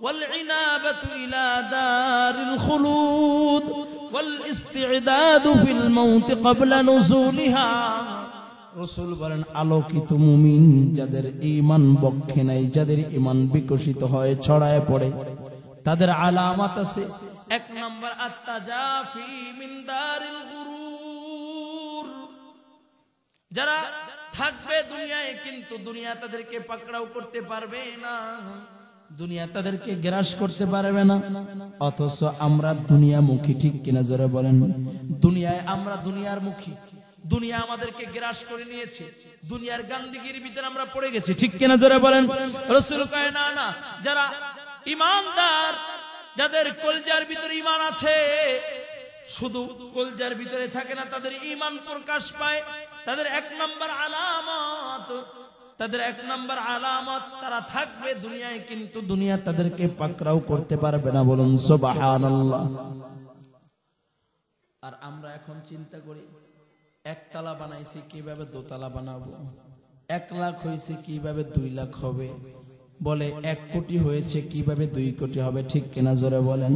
ওয়াল ইনাবাতু ইলা দারিল খুলুদ ওয়াল ইস্তি'দাদু ফিল মাউত ক্বাবলা নুজুলিহা। রাসূল বলেন, আলোকিত মুমিন যাদের ঈমান বক্ষে নাই, যাদের ঈমান বিকশিত হয়, ছড়ায় পড়ে, তাদের আলামত আছে। 1 নম্বর, আত-তাজাফি মিন দারিল গুরুর, যারা থাকবে দুনিয়ায় কিন্তু দুনিয়া তাদেরকে পাকড়াও করতে পারবে না, দুনিয়া তাদেরকে গ্রাস করতে পারবে না। অথচ আমরা দুনিয়ামুখী, ঠিক কিনা জোরে বলেন? দুনিয়ায় আমরা দুনিয়ার মুখী, দুনিয়া আমাদেরকে গ্রাস করে নিয়েছে, দুনিয়ার গান্দিগির ভিতরে আমরা পড়ে গেছি, ঠিক কিনা জোরে বলেন? রাসূল কয়, না না, যারা ঈমানদার, যাদের কলজার ভিতরে ঈমান আছে, শুধু কলজার ভিতরে থাকে না, তাদের ঈমান প্রকাশ পায়। তাদের 1 নম্বর আলামত তাদের এক নম্বর আলামত, তারা থাকবে দুনিয়ায় কিন্তু দুনিয়া তাদেরকে পাকড়াও করতে পারবে না। বলুন সুবহানাল্লাহ। আর আমরা এখন চিন্তা করি, একতলা বানাইছি কিভাবে দোতলা বানাবো, 1 লাখ হয়েছে কিভাবে 2 লাখ হবে, বলে 1 কোটি হয়েছে কিভাবে 2 কোটি হবে। ঠিক কিনা জোরে বলেন,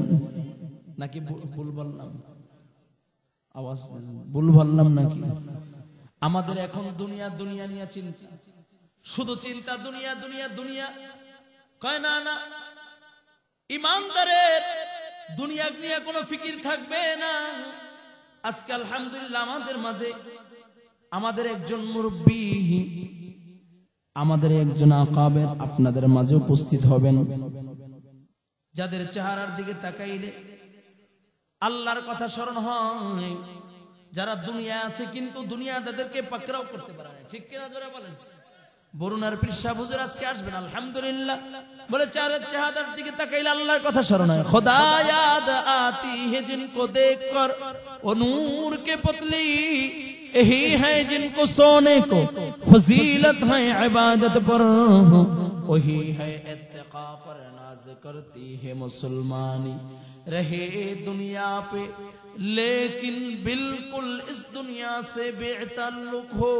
নাকি ভুল বললাম? আওয়াজ ভুল বললাম নাকি? আমাদের এখন দুনিয়া দুনিয়া নিয়ে চিন্তা, শুধু চিন্তা দুনিয়া দুনিয়া দুনিয়া। কয় না না, ইমানদারের দুনিয়া নিয়ে কোনো ফিকির থাকবে না। আজকে আলহামদুলিল্লাহ আমাদের মাঝে আমাদের একজন মুরব্বী, আমাদের একজন আকাবের আপনাদের মাঝে উপস্থিত হবেন, যাদের চেহারার দিকে তাকাইলে আল্লাহর কথা স্মরণ হয়। যারা দুনিয়া আছে কিন্তু দুনিয়া তাদেরকে পাকড়াও করতে পারে না। ঠিক কিনা জোরে বলেন? বরুণার পীর সাহেব হুজুর আজকে আসবেন আলহামদুলিল্লাহ, বলে চেহারার দিকে তাকাইলে আল্লাহর কথা স্মরণ হয়। खुदा याद आती है जिनको देखकर वो नूर के पुतली, यही है जिनको सोने को फजीलत है इबादत पर, वही है इत्तिका पर नाज करती है मुसलमानी। रहे दुनिया पे लेकिन बिल्कुल इस दुनिया से बेतल्लुक हो,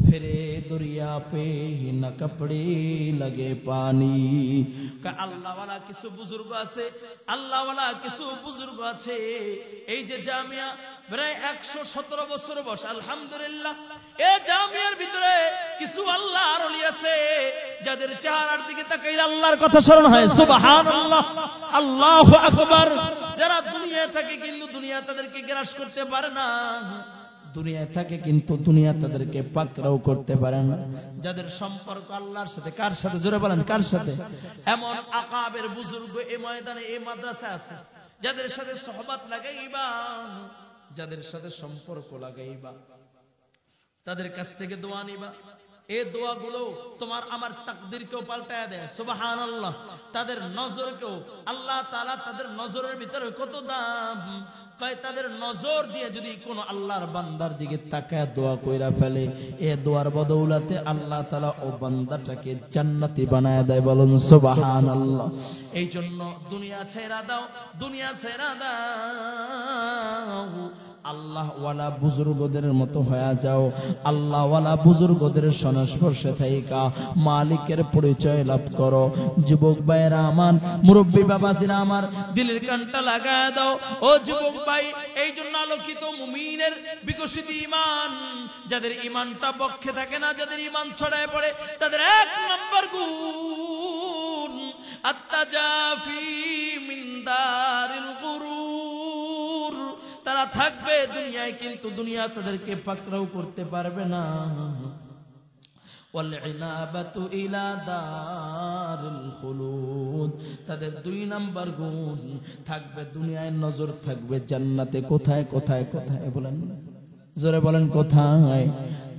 फिरे दुनिया पे न कपड़े लगे पानी। আল্লাহ ওয়ালা কিছু বুজুর্গ আছে, আল্লাহ ওয়ালা কিছু বুজুর্গ আছে। এই যে জামিয়া প্রায় 117 বছর বয়স, আলহামদুলিল্লাহ। এই জামিয়ার ভিতরে কিছু আল্লাহর ওলি আছে যাদের চেহারার দিকে তাকাইলে আল্লাহর কথা স্মরণ হয়। সুবহানাল্লাহ, আল্লাহু আকবার। যারা দুনিয়ায় থাকে কিন্তু দুনিয়া তাদেরকে গ্রাস করতে পারে না, দুনিয়ায় থাকে কিন্তু দুনিয়া তাদেরকে পাকড়াও করতে পারে না। যাদের সম্পর্ক আল্লাহর সাথে, কার সাথে জোরে বলেন, কার সাথে? এমন আকাবের বুজুর্গ এই ময়দানে এই মাদ্রাসা আছে, যাদের সাথে সোহবত লাগাইবা, যাদের সাথে সম্পর্ক লাগাইবা, তাদের কাছ থেকে দোয়া নিবা। এই দোয়াগুলো তোমার আমার তাকদীরকেও পাল্টায় দেয়। সুবহানাল্লাহ। তাদের নজরকেও আল্লাহ তাআলা, তাদের নজরের ভিতরে কত দাম। তাদের নজর দিয়ে যদি কোন আল্লাহর বান্দার দিকে তাকায় দোয়া কইরা ফেলে, এ দোয়ার বদৌলতে আল্লাহ তাআলা ও বান্দাটাকে জান্নাতি বানায় দেয়। বলুন সুবহানাল্লাহ। এই জন্য দুনিয়া ছেড়া দাও, দুনিয়া ছেড়া দাও, আল্লাহ ওয়ালা বুজুর্গদের মতো হয়ে যাও। আল্লাহ ওয়ালা বুজুর্গদের সংস্পর্শে থাইকা মালিকের পরিচয় লাভ করো। যুবক ভাইরা আমার, মুরব্বী বাবাজিরা আমার, দিলের কানটা লাগায় দাও ও যুবক ভাই। এই জন্য আলোকিত মুমিনের বিকশিত ঈমান, যাদের ঈমানটা পক্ষে থাকে না, যাদের ঈমান ছড়ায় পড়ে, তাদের 1 নম্বর গুণ আত্তাজাফি মিন দারিল গুরুর। তারা থাকবে দুনিয়ায় কিন্তু দুনিয়া তাদেরকে পাকড়াও করতে পারবে না। ওয়াল ইনাবাতু ইলা দারিল খুলুদ। তাদের 2 নম্বর গুণ থাকবে দুনিয়ায় নজর থাকবে জান্নাতে। কোথায় কোথায় কোথায় বলেন, জোরে বলেন, কোথায়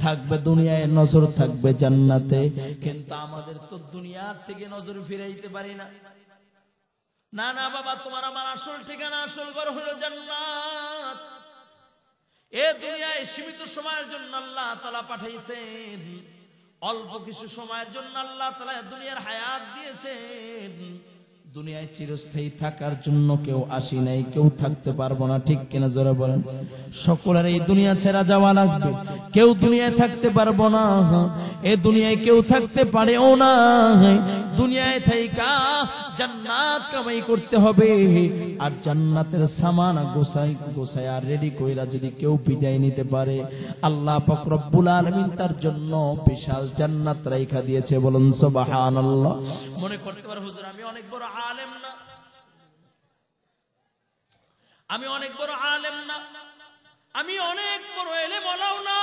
থাকবে? দুনিয়ায় নজর থাকবে জান্নাতে। কিন্তু আমাদের তো দুনিয়ার থেকে নজর ফিরাইতে পারি না। না না বাবা, তোমার আমার আসল ঠিকানা, আসল ঘর হলো জান্নাত। এ দুনিয়ায় সীমিত সময়ের জন্য আল্লাহ তাআলা পাঠাইছেন, অল্প কিছু সময়ের জন্য আল্লাহ তাআলা দুনিয়ার হায়াত দিয়েছেন। দুনিয়ায় চিরস্থায়ী থাকার জন্য কেউ আসি নাই, কেউ থাকতে পারবো না। ঠিক কিনা জোরে বলেন? সকলের এই দুনিয়া ছেড়া যাওয়া লাগবে, কেউ দুনিয়ায় থাকতে পারবো না। এই দুনিয়ায় কেউ থাকতে পারেও না। দুনিয়ায় থাইকা জান্নাত কামাই করতে হবে। আর জান্নাতের সামান গোছায়া রেডি কইরা যদি কেউ বিদায় নিতে পারে, আল্লাহ পাক রব্বুল আলামিন তার জন্য বিশাল জান্নাত রাইখা দিয়েছে। বলুন সুবহানাল্লাহ। মনে করতে পারে হুজুর আমি অনেক বড় আলেম না, আমি অনেক বড় আলেম না, আমি অনেক বড় এলেমওয়ালাও না,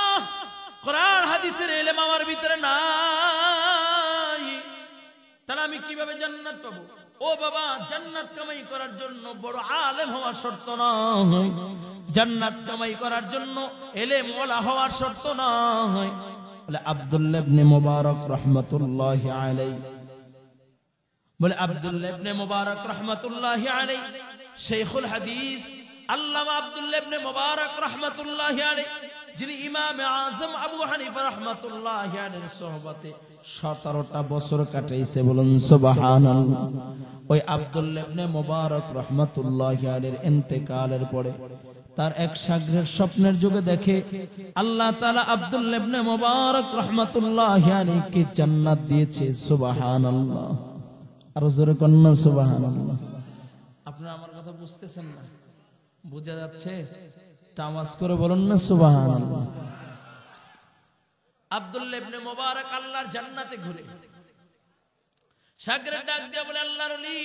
কোরআন হাদিসের এলেম আমার ভিতরে নাই, তাহলে আমি কিভাবে জান্নাত পাবো? ও বাবা, জান্নাত কামাই করার জন্য বড় আলেম হওয়া শর্ত নয়, জান্নাত কামাই করার জন্য এলেমওয়ালা হওয়ার শর্ত নয়। বলে আব্দুল্লাহ ইবনে মুবারক রাহমাতুল্লাহি আলাইহি, বলে আব্দুল্লাহ ইবনে মুবারক রাহমাতুল্লাহি আলাইহি, শাইখুল হাদিস আল্লামা আব্দুল্লাহ ইবনে মুবারক রাহমাতুল্লাহি আলাইহি যিনি ইমামে আজম আবু হানিফা রাহমাতুল্লাহি আলাইহির সোহবতে 17টা বছর কাটাইছে, বলুন সুবহানাল্লাহ। ওই আব্দুল্লাহ ইবনে মুবারক রাহমাতুল্লাহি আলাইহির ইন্তেকালের পরে তার এক শাগরেদ স্বপ্নের যুগে দেখে আল্লাহ তাআলা আব্দুল্লাহ ইবনে মুবারক রাহমাতুল্লাহি আলাইহিকে জান্নাত দিয়েছে। সুবহানাল্লাহ। আর জোরে কন্না সুবহানাল্লাহ। আপনারা আমার কথা বুঝতেছেন না? বুঝা যাচ্ছে? আওয়াজ করে বলুন না সুবহানাল্লাহ। আব্দুল্লাহ ইবনে মুবারক আল্লাহর জান্নাতে ঘুরে শাগরেদ ডাক দিয়ে বলে, আল্লাহর ওলি,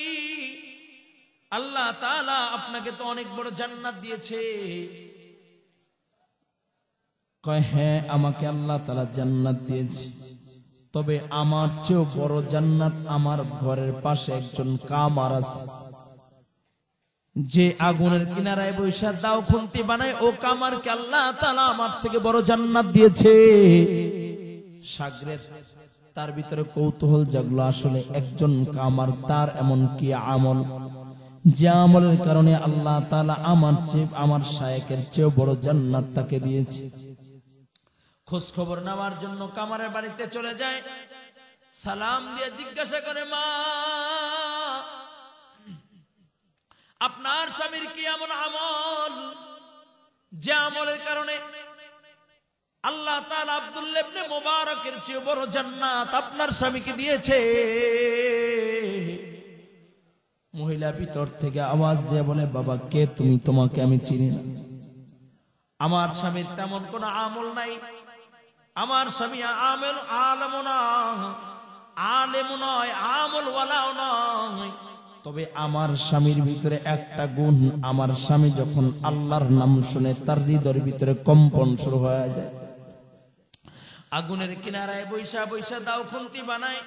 আল্লাহ তাআলা আপনাকে তো অনেক বড় জান্নাত দিয়েছে। কয়, হ্যাঁ আমাকে আল্লাহ তাআলা জান্নাত দিয়েছে, তবে আমার চেয়েও বড় জান্নাত আমার ঘরের পাশে একজন কামার আছে, যে আগুনের কিনারায় বৈশা দাও খুন্তি বানায়, ও কামারকে আল্লাহ তাআলা আমার থেকে বড় জান্নাত দিয়েছে। শাগরেদ তার ভিতরে কৌতূহল জাগলো, আসলে একজন কামার, তার এমন কি আমল যে আমলের কারণে আল্লাহ তাআলা আমার শায়েখের চেয়েও বড় জান্নাত তাকে দিয়েছে। খোঁজ খবর নেওয়ার জন্য কামারের বাড়িতে চলে যায়। সালাম দিয়ে জিজ্ঞাসা করে, মা, আপনার স্বামীর কি এমন আমল যে আমলের কারণে আল্লাহ তাআলা আব্দুল্লাহ ইবনে মুবারকের চেয়ে বড় জান্নাত আপনার স্বামীকে দিয়েছে? মহিলা ভিতর থেকে আওয়াজ দিয়ে বলে, বাবা কে তুমি? তোমাকে আমি চিনি না। আমার স্বামীর তেমন কোন আমল নাই। আমার স্বামী আলেম নয়, আমল ওয়ালাও নয়। তবে আমার স্বামীর ভিতরে একটা গুণ, আমার স্বামী যখন আল্লাহর নাম শুনে তার হৃদয়ের ভিতরে কম্পন শুরু হয়ে যায়। আগুনের কিনারায় বৈশা বৈশা দাও খুন্তি বানায়,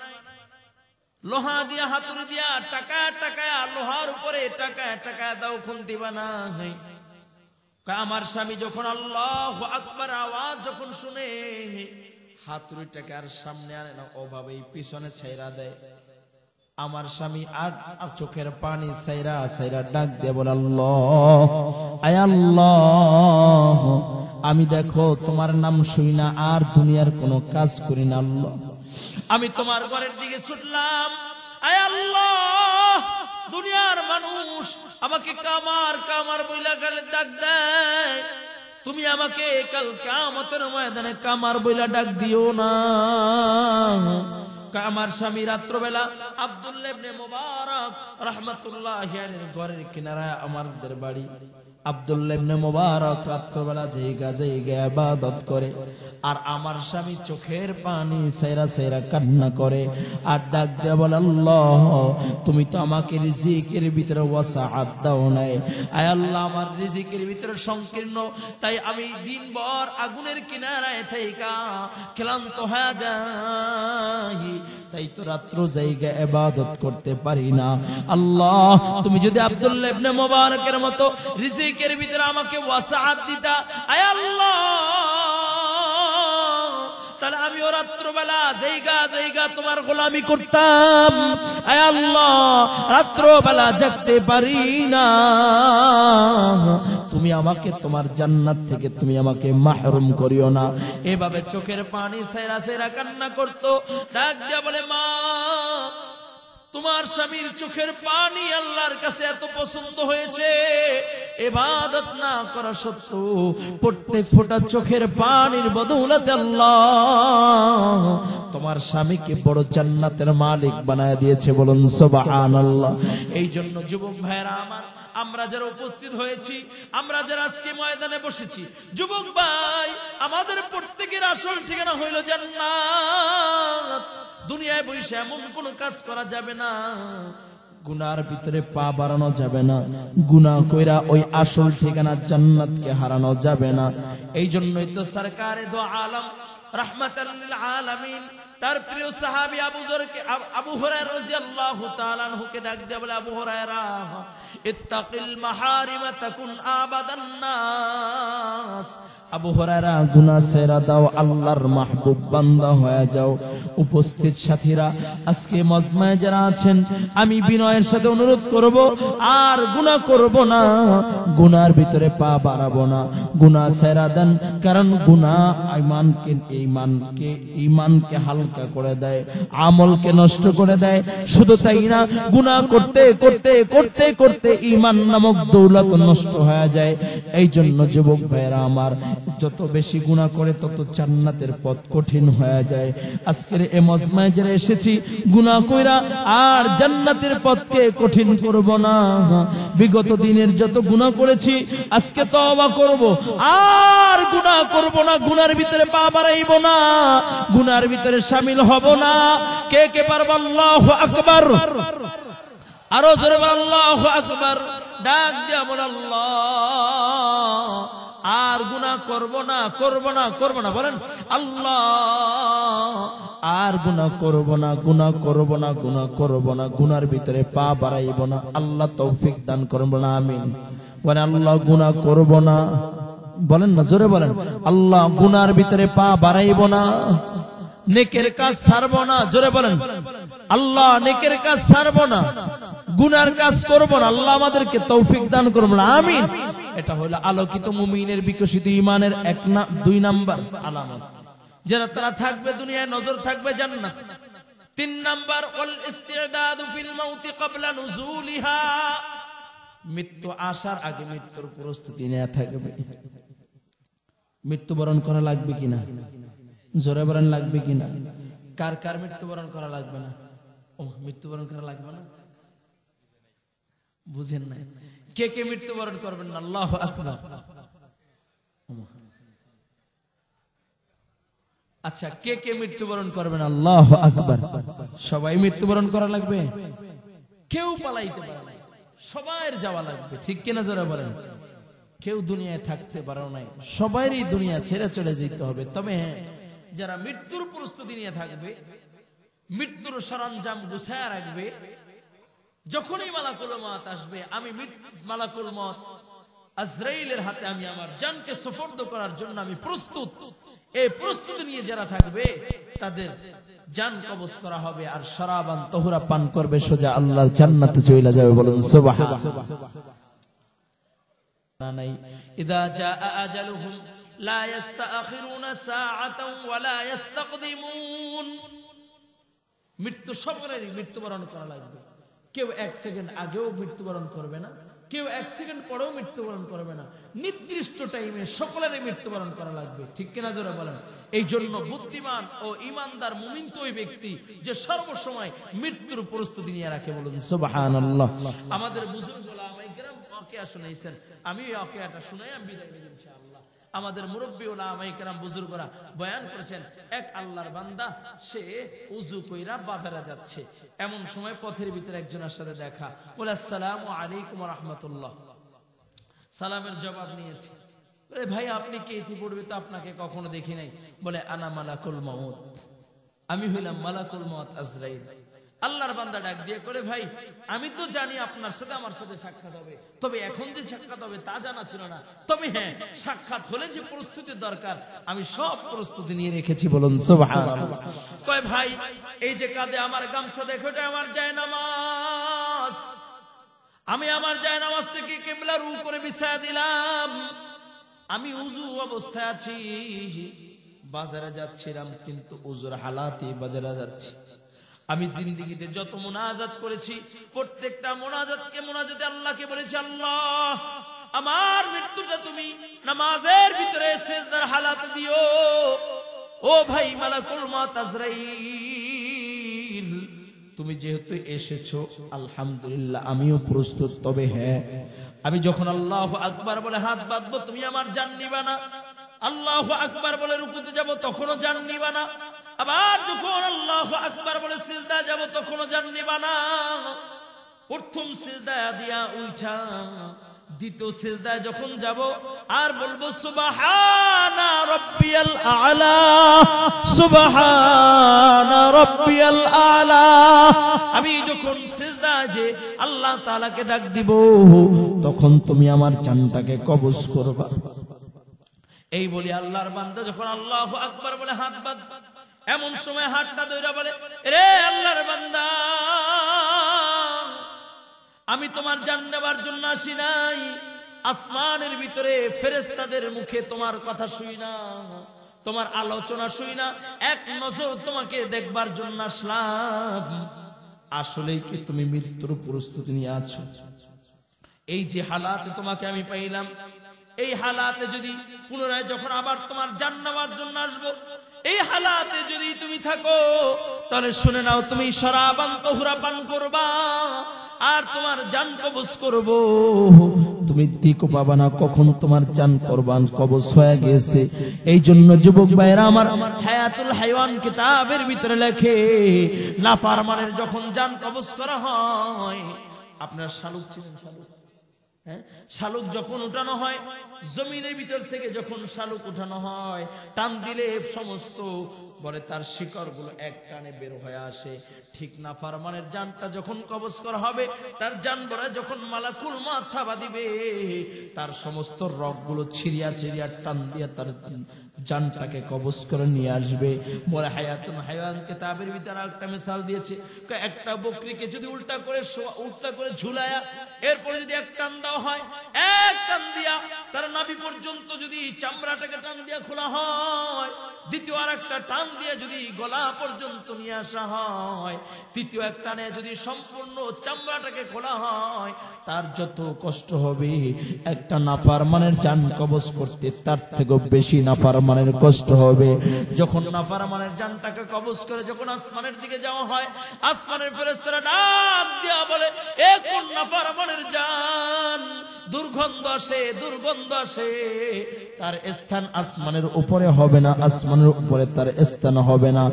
লোহা দিয়া হাতুড়ি দিয়া টাকা টাকায় লোহার উপরে টাকা টাকায় দাও খুন্তি বানায়। আমার স্বামী যখন আল্লাহু আকবার আওয়াজ যখন শুনে, হাতুড়িটাকে আর সামনে আনে না, ওভাবেই পিছনে ছাইরা দেয়। আমার স্বামী আর চোখের পানি ছাইরা ছাইরা ডাক দিয়ে বলে, আল্লাহ, আয় আল্লাহ, আমি দেখো তোমার নাম শুই না আর দুনিয়ার কোনো কাজ করি না। আল্লাহ, আমি তোমার ঘরের দিকে ছুটলাম। আয় আল্লাহ, দুনিয়ার মানুষ আমাকে কামার কামার বইলা গেলে ডাক দেয়, তুমি আমাকে কাল কিয়ামতের ময়দানে কামার বইলা ডাক দিও না। আমার স্বামী রাত্রবেলা আব্দুল্লাহ ইবনে মুবারক রাহমাতুল্লাহি আলাইহির ঘরের কিনারায় আমাদের বাড়ি। আব্দুল্লাহ ইবনে মুবারক রাত্রবেলা জায়গা ইবাদত করে, আর আমার স্বামী চোখের পানি সাইরা সাইরা কান্না করে আর ডাক দিয়ে বলে, আল্লাহ, তুমি তো আমাকে রিজিকের ভিতরে ওয়াসাআত দাও নাই। আয় আল্লাহ, আমার রিজিকের ভিতরে সংকীর্ণ, তাই আমি দিনভর আগুনের কিনারায় থাইকা ক্লান্ত হয়ে যাই, তাই তো রাত্র জায়গা ইবাদত করতে পারি না। আল্লাহ, তুমি যদি আব্দুল্লাহ ইবনে মুবারকের মতো রিজিকের ভিতরে আমাকে ওয়াসাআত দিতা, আয় আল্লাহ, তাহলে আমিও রাত্রবেলা জায়গা তোমার গোলামি করতাম। আয় আল্লাহ, রাত্রবেলা জাগতে পারি না, তুমি আমাকে তোমার জান্নাত থেকে তুমি আমাকে মাহরুম করিও না। এভাবে চোখের পানি সাইরা সাইরা কান্না করতো। ডাক দিয়া বলে, মা, তোমার স্বামীর চোখের পানি আল্লাহর কাছে এত পছন্দ হয়েছে, ইবাদত না করা সত্ত্বেও প্রত্যেক ফোঁটা চোখের পানির বদৌলতে আল্লাহ তোমার স্বামীকে বড় জান্নাতের মালিক বানায় দিয়েছে। বলুন সুবহানাল্লাহ। এই জন্য যুবক ভাইরা আমার, আমরা যারা উপস্থিত হয়েছি, আমরা যারা আজকে ময়দানে বসেছি, যুবক ভাই, আমাদের প্রত্যেকের আসল ঠিকানা হইল জান্নাত। দুনিয়ায় বসে এমন কোন কাজ করা যাবে না, গুনার ভিতরে পা বাড়ানো যাবে না, গুনাহ কইরা ওই আসল ঠিকানা জান্নাতকে হারানো যাবে না। এই জন্যই তো সরকারে দো আলম রাহমাতাল লিল আলামিন তার প্রিয় সাহাবী আবু হুরায়রা রাদিয়াল্লাহু তাআলা আনহুকে ডাক দিয়ে বলে, আবু হুরায়রা ইত্তাকিল মাহারিমা তাকুন আবাদান নাস। আবু হুরায়রা গুনাহ ছেড়ে দাও, আল্লাহর মাহবুব বান্দা হয়ে যাও। উপস্থিত সাথীরা, আজকে মজমায় যারা আছেন, আমি বিনয়ের সাথে অনুরোধ করব, আর গুনাহ করব না, গুনার ভিতরে পা বাড়াবো না, গুনাহ ছেড়ে দেন। কারণ গুনাহ ঈমানকে হালকা করে দেয়, আমলকে নষ্ট করে দেয়। শুধু তাই না, গুনাহ করতে করতে করতে করতে ঈমান নামক দৌলত নষ্ট হয়ে যায়। এই জন্য যুবক ভাইরা আমার, যত বেশি গুনাহ করে তত জান্নাতের পথ কঠিন হয়ে যায়। আজকের এই মজমায় যারা এসেছি, গুনাহ কইরা আর জান্নাতের পথকে কঠিন করব না। বিগত দিনের যত গুনাহ করেছি, আজকে তওবা করব, আর গুনাহ করব না, গুনার ভিতরে পা বাড়াইব না, গুনার ভিতরে শামিল হব না। কে কে পারবে? আল্লাহু আকবার। আরো জোরে বল আল্লাহু আকবার। ডাক দিয়া বল আল্লাহ, আর গুনাহ করব না, করব না, করব না। বলেন আল্লাহ, আর গুনাহ করব না, গুনাহ করব না, গুনাহ করব না, গুনার ভিতরে পা বাড়াইব না। আল্লাহ তৌফিক দান করুন না, আমিন। বলেন আল্লাহ, গুনাহ করব না। বলেন না, জোরে বলেন আল্লাহ, গুনার ভিতরে পা বাড়াইব না, নেকের কাজ ছাড়ব না। জোরে বলেন আল্লাহ, নেকের কাজ ছাড়ব না, গুনার কাজ করব না। আল্লাহ আমাদেরকে তৌফিক দান করুন, আমিন। এটা হলো আলোকিত মুমিনের বিকশিত ঈমানের 2 নাম্বার আলামত। যারা তারা থাকবে দুনিয়ায়, নজর থাকবে জান্নাত। 3 নাম্বার, ওয়াল ইস্তিদাদু ফিল মাউতি ক্বাবলা নুজুলিহা। মৃত্যু আসার আগে মৃত্যুর প্রস্তুতি নেওয়া থাকবে। মৃত্যুবরণ করা লাগবে কিনা? জোরে বলেন লাগবে কিনা? কার কার মৃত্যুবরণ করা লাগবে না? ও, মৃত্যুবরণ করা লাগবে না, বুঝেন না? কে কে মৃত্যুবরণ করবেন না? আল্লাহু আকবার। আচ্ছা, কে কে মৃত্যুবরণ করবেন? আল্লাহু আকবার। সবাই মৃত্যুবরণ করা লাগবে, কেউ পালাইতে পারে না, সবার যাওয়া লাগবে, ঠিক কিনা? জোরে বলেন। কেউ দুনিয়ায় থাকতে পারো নাই, সবারই দুনিয়া ছেড়ে চলে যেতে হবে। তবে হ্যাঁ, যারা মৃত্যুর প্রস্তুতি নিয়ে থাকবে, মৃত্যুর সরঞ্জাম গুছায়া রাখবে, যখনই মালাকুল মওত আসবে, আমি মালাকুল মওত আজরাইলের হাতে আমি আমার জানকে সুপর্দ করার জন্য আমি প্রস্তুত। এই প্রস্তুতি নিয়ে যারা থাকবে, তাদের জান কবজ করা হবে, আর শরাবান তহুরা পান করবে, সোজা আল্লাহর জান্নাতে চলে যাবে। বলুন সুবহানাল্লাহ। নাই ইদা জাআ আজালুহুম লা ইস্তাখিরুনা সাআতান ওয়া লা ইস্তাকদিমুন। মৃত্যু সবরেরই মৃত্যুবরণ করা লাগবে। কেউ 1 সেকেন্ড আগেও মৃত্যুবরণ করবে না, কেউ 1 সেকেন্ড পরেও মৃত্যুবরণ করবে না। নির্দিষ্ট টাইমে সকলেরই মৃত্যুবরণ করা লাগবে, ঠিক কিনা? জোরে বলেন। এই জন্য বুদ্ধিমান ও ঈমানদার মুমিন তো ওই ব্যক্তি যে সর্বসময় মৃত্যুর প্রস্তুতি নিয়ে রাখে। বলুন সুবহানাল্লাহ। আমাদের বুজুর্গ ওলামায়ে কেরাম ওয়াকিয়া শুনাইছেন, আমি এই ওয়াকিয়াটা শুনাই আমি বিদায় নেব ইনশাআল্লাহ। আমাদের মুরব্বী ওলামায়ে কেরাম বুজুর্গরা বয়ান করেছেন, এক আল্লাহর বান্দা, সে ওযু কইরা বাজারে যাচ্ছে, এমন সময় পথের ভিতরে একজনের সাথে দেখা। বলে আসসালামু আলাইকুম ওয়া রাহমাতুল্লাহ। সালামের জবাব নিয়েছে। বলে ভাই, আপনি কে? ইতিপূর্বে তো আপনাকে কখনো দেখি নাই। বলে আনা মালাকুল মউত, আমি হইলাম মালাকুল মউত আজরাইল। আল্লাহর বান্দা ডাক দিয়ে করে, ভাই আমি তো জানি আপনার সাথে আমার সাথে সাক্ষাৎ হবে, তবে এখন যে সাক্ষাৎ হবে তা জানা ছিল না। তবে হ্যাঁ, সাক্ষাৎ হলে যে প্রস্তুতির দরকার আমি সব প্রস্তুতি নিয়ে রেখেছি। বলুন সুবহানাল্লাহ। কয় ভাই, এই যে কাঁধে আমার গামছা দেখো, এটা আমার জায়নামাজ। আমি আমার জায়নামাজটাকে কিবলার উপরে বিছায়া দিলাম। আমি উযু অবস্থায় আছি, বাজারে যাচ্ছিলাম, কিন্তু উযুর হালাতে বাজারে যাচ্ছি। আমি জিন্দেগিতে যত মুনাজাত করেছি, প্রত্যেকটা মুনাজাতে আল্লাহকে বলেছি, আল্লাহ আমার মৃত্যুটা তুমি নামাজের ভিতরে সিজদার হালাতে দিও। ও ভাই মালাকুল মউত আজরাইল, তুমি যেহেতু এসেছো আলহামদুলিল্লাহ, আমিও প্রস্তুত। তবে হ্যাঁ, আমি যখন আল্লাহু আকবার বলে হাত বাঁধবো, তুমি আমার জান নিবা না। আল্লাহু আকবার বলে রুকুতে যাব, তখনও জান নিবা না। আবার যখন আল্লাহু আকবার বলে সিজদা যাব, তখনও জান নিবা না। প্রথম সিজদা দিয়া উঠা দ্বিতীয় সিজদায় যখন যাব আর বলবো সুবহানা রাব্বিয়াল আ'লা, সুবহানা রাব্বিয়াল আ'লা। আমি যখন সিজদায় যে আল্লাহ তাআলাকে ডাক দিব, তখন তুমি আমার জানটাকে কবজ করবা। এই বলি আল্লাহর বান্দা যখন আল্লাহু আকবার বলে হাত বাঁধ, এমন সময় হাতটা ধইরা বলে, রে আল্লাহর বান্দা, আমি তোমার জান নেবার জন্য আসি নাই, আসমানের ভিতরে ফেরেশতাদের মুখে তোমার কথা শুই না, তোমার আলোচনা শুই না, এক নজর তোমাকে দেখবার জন্য আসলাম। আসলেই কি তুমি মৃত্যুর প্রস্তুতি নিয়ে আছো? এই যে হালাতে তোমাকে আমি পাইলাম, এই হালাতে যদি পুনরায় যখন আবার তোমার জান নেবার জন্য আসবো, এই হালাতে যদি তুমি থাকো, তাহলে শুনে নাও, তুমি শরাবান তহুরা পান করবা আর তোমার জান কবজ করব। তুমি দিকও পাবা না কখন তোমার জান কোরবান কবজ হয়ে গেছে। এই জন্য যুবক ভাইরা আমার, হায়াতুল হাইওয়ান কিতাবের ভিতরে লেখে, নাফরমানের যখন জান কবজ করা হয়, আপনার শালুক ছিলেন, শালুক, হ্যাঁ, শালুক যখন উঠানো হয়, জমিনের ভিতর থেকে যখন শালুক উঠানো হয়, টান দিলে সমস্ত বলে তার শিকড় গুলো এক টানে বের হয়ে আসে। ঠিক নাফরমানের জানটা যখন কবজ করা হবে, তার জান বলে যখন মালাকুল মউত থাবা দিবে, তার সমস্ত রগগুলো ছিড়িয়া ছিড়িয়া টান দিয়া তার জানটাকে কবজ করে নিয়ে আসবে। বলে হায়াতুল হাইওয়ান কিতাবের ভিতরে একটা মিসাল দিয়েছে, একটা বকরিকে যদি উল্টা করে ঝুলায়া এরপরে যদি এক টান দেওয়া হয়, এক টান দিয়া তার নাভি পর্যন্ত যদি চামড়াটাকে টান দিয়া খোলা হয়, দ্বিতীয় আর একটা টান দিয়ে যদি গলা পর্যন্ত নিয়ে আসা হয়, তৃতীয় এক টানে যদি সম্পূর্ণ চামড়াটাকে খোলা হয়, তার যত কষ্ট হবে একটা নাফরমানের জান কবজ করতে, তার থেকেও বেশি নাফরমানের কষ্ট হবে। যখন নাফরমানের জানটাকে কবজ করে যখন আসমানের দিকে যাওয়া হয়, আসমানের ফেরেশতারা ডাক দিয়া বলে, এ কোন নাফরমানের জান? দুর্গন্ধ আসে, দুর্গন্ধ আসে। তার স্থান আসমানের উপরে হবে না, আসমানের উপরে তার স্থান হবে না।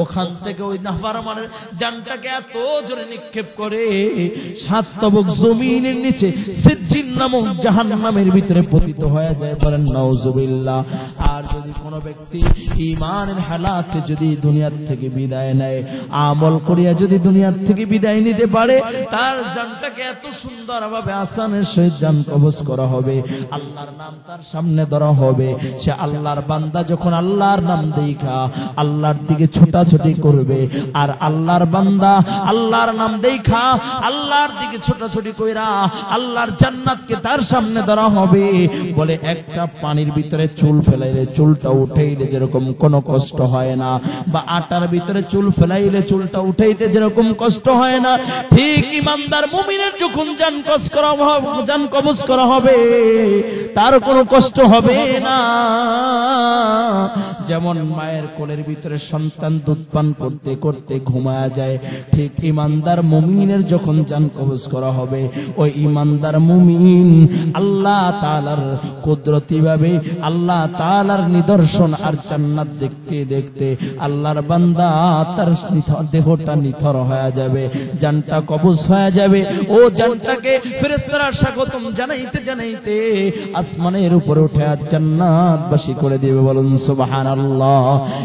ওখান থেকে ওই নাফরমানের জানটাকে এত জোরে নিক্ষেপ করে সাত তবক জমিনের নিচে সিজ্জিন নামক জাহান্নামের ভিতরে পতিত হয়ে যায়। বলেন নাউজুবিল্লাহ। আর যদি কোনো ব্যক্তি ঈমানের হালাতে যদি দুনিয়া থেকে বিদায় নেয়, আমল করিয়া যদি দুনিয়া থেকে বিদায় নিতে পারে, তার জানটাকে এত সুন্দরভাবে আসানের সহিত জান কবজ করা হবে। আল্লাহর নাম তার সামনে ধরা হবে। সে আল্লাহর বান্দা যখন আল্লাহর নাম দেখা আল্লাহর দিকে ছোটাছুটি করবে, আর আল্লাহর বান্দা আল্লাহর নাম দেখা আল্লাহর দিকে ছোটাছুটি কইরা আল্লাহর জান্নাতকে তার সামনে ধরা হবে। বলে একটা পানির ভিতরে চুল ফেলাইলে চুলটা উঠাইলে যেরকম কোনো কষ্ট হয় না, বা আটার ভিতরে চুল ফেলাইলে চুলটা উঠাইতে যেরকম কষ্ট হয় না, ঠিক ইমানদার মুমিনের যখন জান কবজ করা হবে, তার কোনো কষ্ট হবে না। যেমন মায়ের কোলের ভিতরে সন্তান দুধ পান করতে করতে ঘুমায়া যায়, ঠিক ইমানদার মুমিনের যখন জান কবজ করা হবে, ওই ইমানদার মুমিন আল্লাহ তাআলার কুদরতি ভাবে আল্লাহ তাআলার নিদর্শন আর জান্নাত দেখতে দেখতে আল্লাহর বান্দা তার দেহটা নিথর হয়ে যাবে, জানটা কবজ হয়ে যাবে। ও জানটাকে ফেরেশতারা স্বাগতম জানাইতে জানাইতে আসমানের উপরে উঠে জান্নাতবাসী করে দিবে। বলুন সুবহানাল্লাহ।